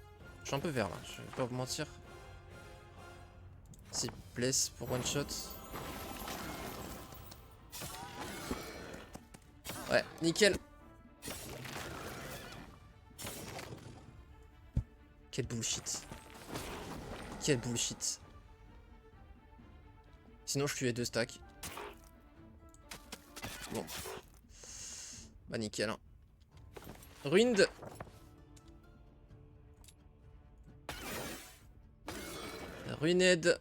Je suis un peu vert là, je vais pas vous mentir. C'est place pour one shot. Ouais, nickel. Quel bullshit. Quel bullshit. Sinon je tuais 2 stacks. Bon. Bah nickel. Hein. Ruined. Ruined.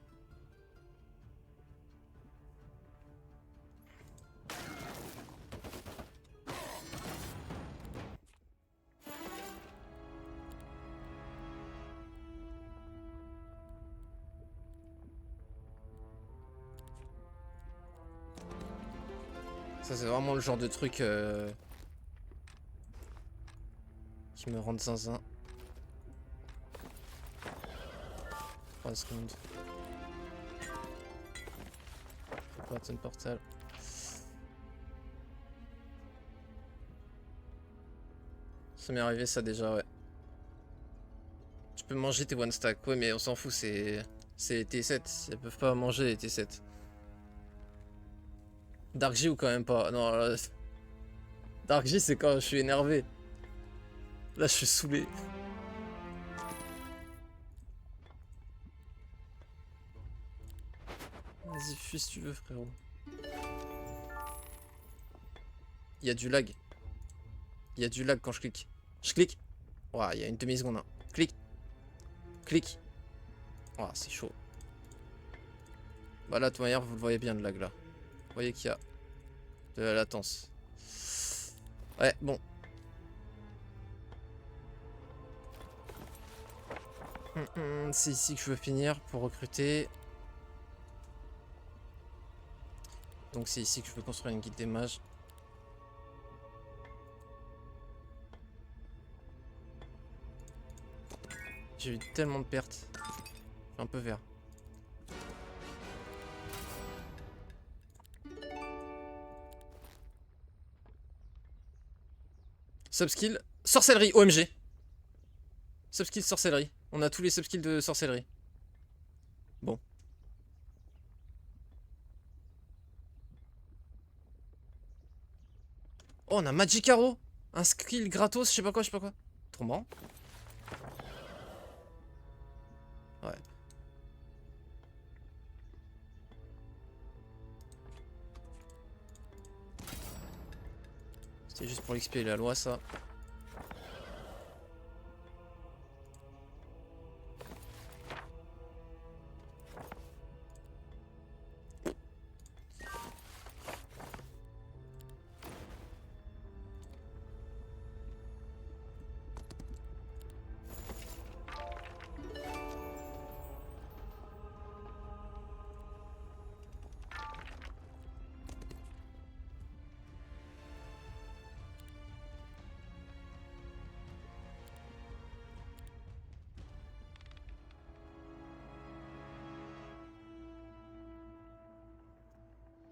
Ça c'est vraiment le genre de truc qui me rend zinzin. 3 secondes. Pattern portal. Ça m'est arrivé ça déjà, ouais. Tu peux manger tes one stack. Ouais mais on s'en fout, c'est T7. Ils peuvent pas manger les T7. Dark J ou quand même pas? Non, là... Dark J c'est quand je suis énervé. Là je suis saoulé. Vas-y fuis si tu veux frérot. Il y a du lag. Il y a du lag quand je clique. Je clique. Ouah, il y a une demi-seconde. Hein. Clique. Clique. Ouah, c'est chaud. Bah là, de toute manière, vous le voyez bien le lag là. Vous voyez qu'il y a de la latence. Ouais, bon. C'est ici que je veux finir pour recruter. Donc c'est ici que je veux construire une guilde des mages. J'ai eu tellement de pertes. Je suis un peu vert. Subskill, sorcellerie, OMG. Subskill, sorcellerie. On a tous les subskills de sorcellerie. Bon. Oh, on a Magic Arrow. Un skill gratos, je sais pas quoi, je sais pas quoi. Trop marrant. Ouais. C'était juste pour l'expier la loi, ça.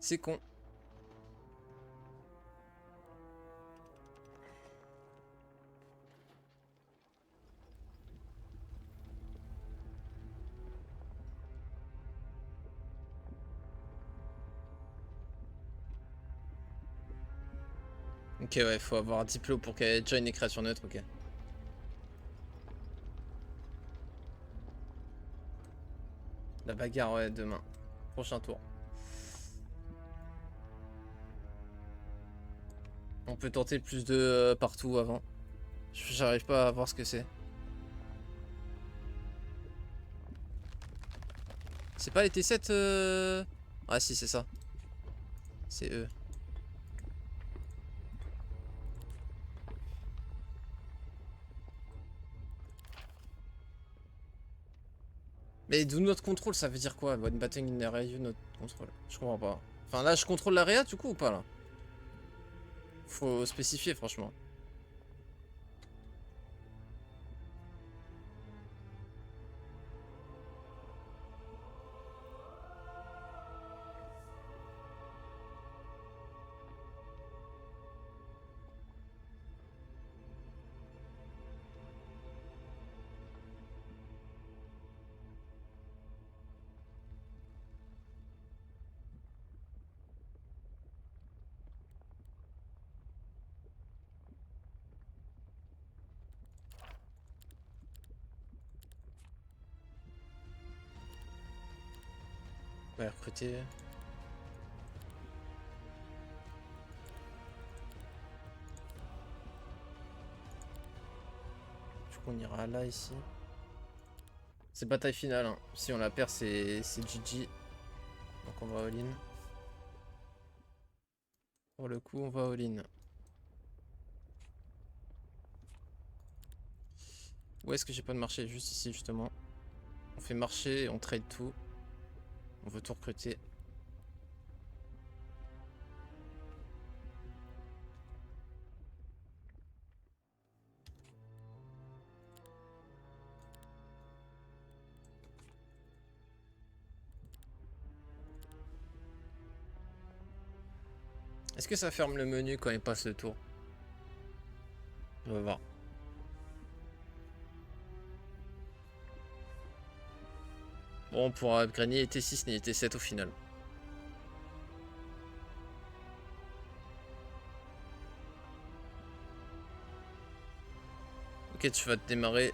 C'est con. Ok, ouais, faut avoir un diplôme pour qu'elle join les créatures neutres, ok. La bagarre, ouais, demain. Prochain tour. On peut tenter plus de partout avant. J'arrive pas à voir ce que c'est. C'est pas les T7 Ah si, c'est ça. C'est eux. Mais d'où notre contrôle, ça veut dire quoi? One batting in area, notre contrôle. Je comprends pas. Enfin là, je contrôle l'area du coup ou pas là? Faut spécifier franchement. Ouais, recruter. Du coup, on ira là, ici. C'est bataille finale, hein. Si on la perd, c'est GG. Donc on va all-in. Pour le coup, on va all-in. Où est-ce que j'ai pas de marché? Juste ici, justement. On fait marché et on trade tout. On veut tout recruter. Est-ce que ça ferme le menu quand il passe le tour? On va voir. Bon, pour upgrade ni T6 ni T7 au final. Ok, tu vas te démarrer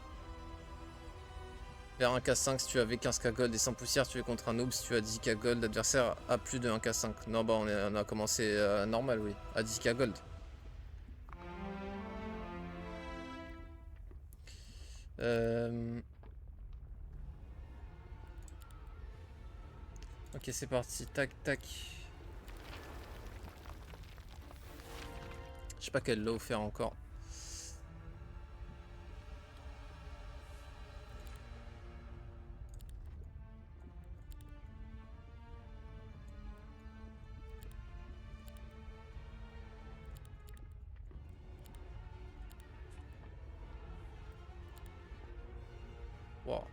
vers un K5 si tu avais 15k gold et 100 poussières. Tu es contre un noob si tu as 10k gold. L'adversaire a plus de 1k5. Non, bah on a commencé normal, oui. À 10k gold. Ok, c'est parti. Tac, tac. Je sais pas quel lot faire encore. Wow.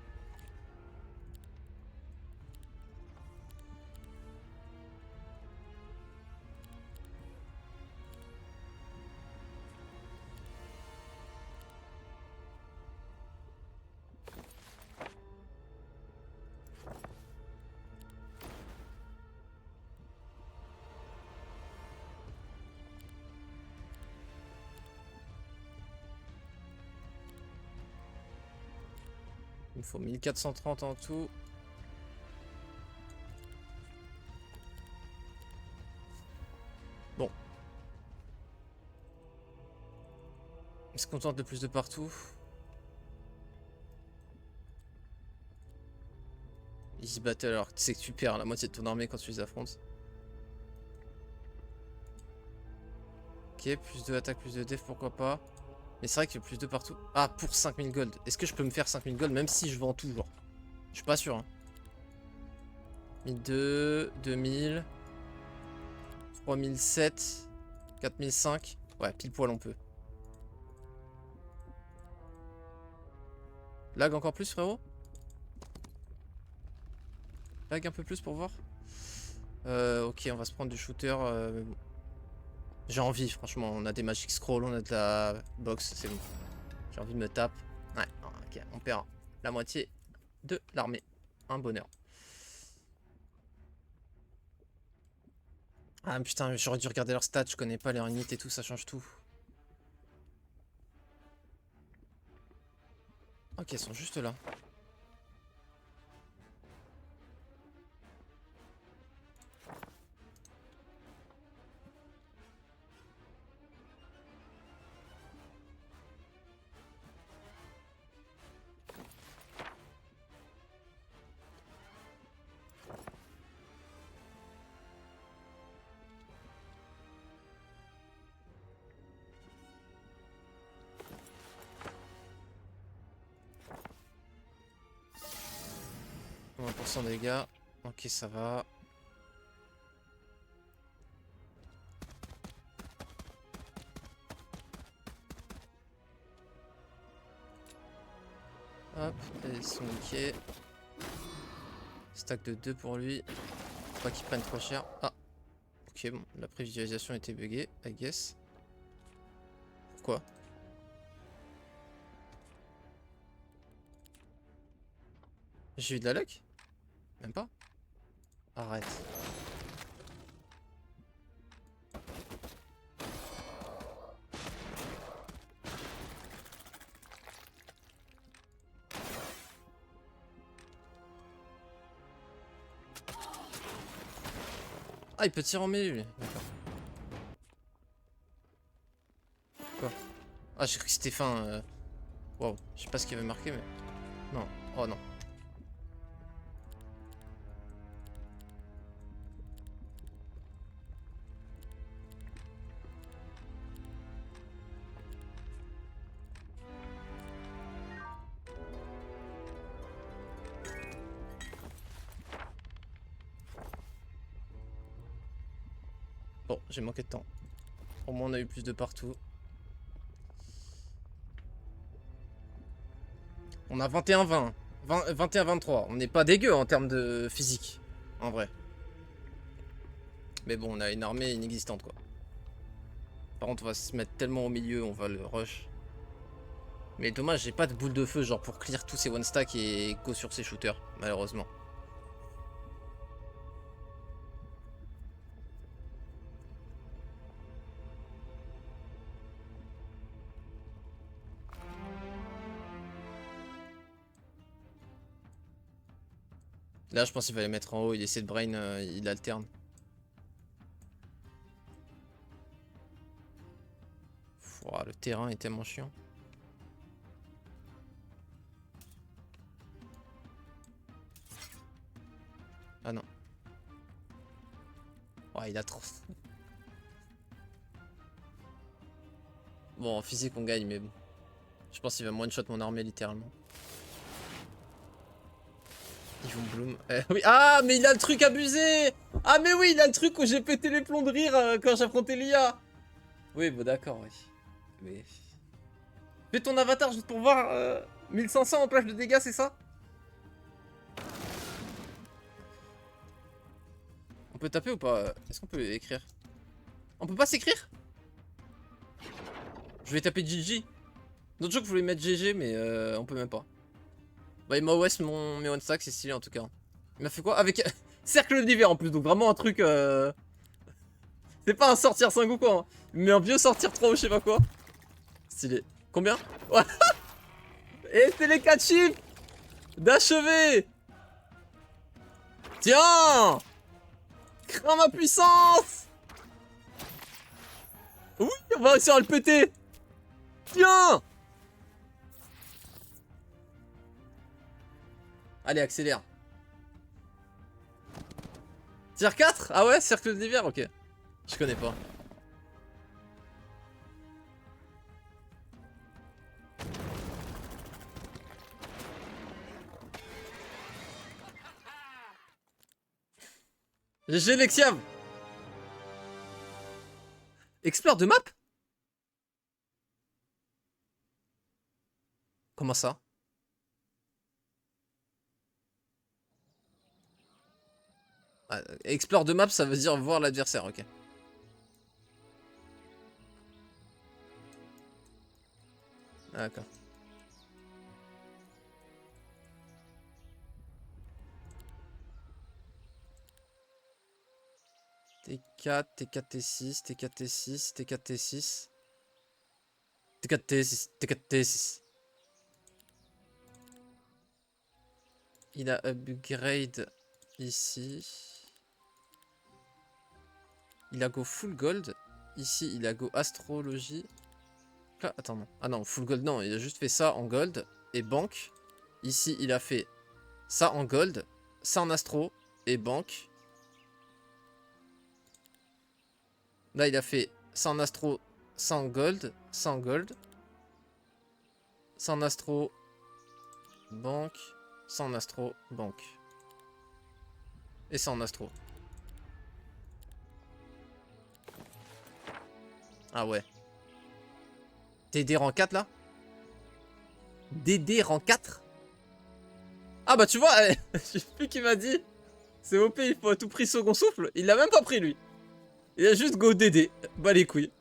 Il me faut 1430 en tout. Bon. Est-ce qu'on tente le plus de partout? Easy battle, alors tu sais que tu perds la moitié de ton armée quand tu les affrontes. Ok, plus de attaque, plus de def, pourquoi pas. Mais c'est vrai qu'il y a plus de partout. Ah, pour 5000 gold. Est-ce que je peux me faire 5000 gold même si je vends tout, genre? Je suis pas sûr, hein. 1002, 2000, 3007, 4005. Ouais, pile poil on peut. Lag encore plus, frérot? Lag un peu plus pour voir. Ok, on va se prendre du shooter. J'ai envie, franchement. On a des Magic Scroll, on a de la box, c'est bon. J'ai envie de me taper. Ouais, ok, on perd la moitié de l'armée. Un bonheur. Ah putain, j'aurais dû regarder leurs stats, je connais pas leurs unités et tout, ça change tout. Ok, ils sont juste là. % de dégâts. Ok, ça va. Hop, ils sont niqués. Stack de 2 pour lui. Faut pas qu'il prenne trop cher. Ah, ok, bon, la prévisualisation était buggée, I guess. Pourquoi? J'ai eu de la luck? Même pas? Arrête. Ah, il peut tirer en mêlée, lui. D'accord. Quoi? Ah, j'ai cru que c'était fin. Waouh, je sais pas ce qu'il avait marqué, mais... Non. Oh non. Bon, j'ai manqué de temps. Au moins on a eu plus de partout. On a 21-20. 21-23. On n'est pas dégueu en termes de physique. En vrai. Mais bon, on a une armée inexistante quoi. Par contre, on va se mettre tellement au milieu, on va le rush. Mais dommage, j'ai pas de boule de feu genre pour clear tous ces one stack et go sur ces shooters, malheureusement. Là, je pense qu'il va les mettre en haut, il essaie de brain, il alterne. Ouah, le terrain est tellement chiant. Ah non. Oh, il a trop. Bon, en physique, on gagne, mais bon. Je pense qu'il va one-shot mon armée, littéralement. Ils vont bloom. Oui. Ah, mais il a le truc abusé. Ah, mais oui, il a le truc où j'ai pété les plombs de rire quand j'affrontais l'IA. Oui, bon, d'accord, oui. Mais... Fais ton avatar juste pour voir 1500 en plage de dégâts, c'est ça? On peut taper ou pas? Est-ce qu'on peut écrire? On peut pas s'écrire? Je vais taper GG. D'autres jeux que je voulais mettre GG, mais on peut même pas. Bah, il m'a OS mes one stack, c'est stylé en tout cas. Il m'a fait quoi? Avec cercle d'hiver en plus, donc vraiment un truc. C'est pas un sortir 5 ou quoi, hein. Mais un vieux sortir 3 ou je sais pas quoi. Stylé. Combien? Ouais. Et c'est les 4 chiffres d'achever. Tiens! Crains ma puissance! Oui, on va réussir à le péter! Tiens! Allez, accélère. Tier 4? Ah ouais, cercle d'hiver, ok. Je connais pas. GG Lexiam. Explore de map? Comment ça? Ah, explore de map, ça veut dire voir l'adversaire, ok. Ah, d'accord. T4, T4, T6, T4, T6, T4, T6. T4, T6, T4, T6. Il a upgrade ici. Il a go full gold. Ici, il a go astrologie. Là, attends, non. Ah non, full gold, non. Il a juste fait ça en gold et banque. Ici, il a fait ça en gold, ça en astro et banque. Là, il a fait ça en astro, ça en gold, ça en gold. Ça en astro, banque, ça en astro, banque. Et ça en astro. Ah ouais. DD rang 4 là? DD rang 4? Ah bah tu vois, je sais plus qui m'a dit. C'est OP, il faut à tout prix second souffle. Il l'a même pas pris lui. Il a juste go DD. Bah les couilles.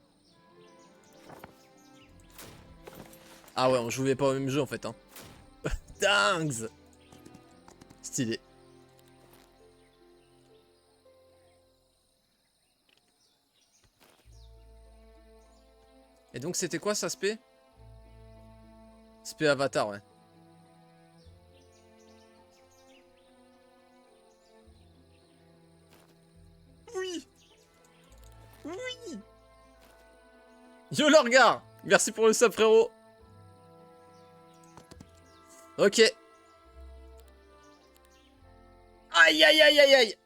Ah ouais, on jouait pas au même jeu en fait. Hein. Dingues. Stylé. Et donc c'était quoi ça, SP? SP Avatar, ouais. Oui. Oui. Yo Lorgar, merci pour le sub frérot. Ok. Aïe aïe aïe aïe aïe.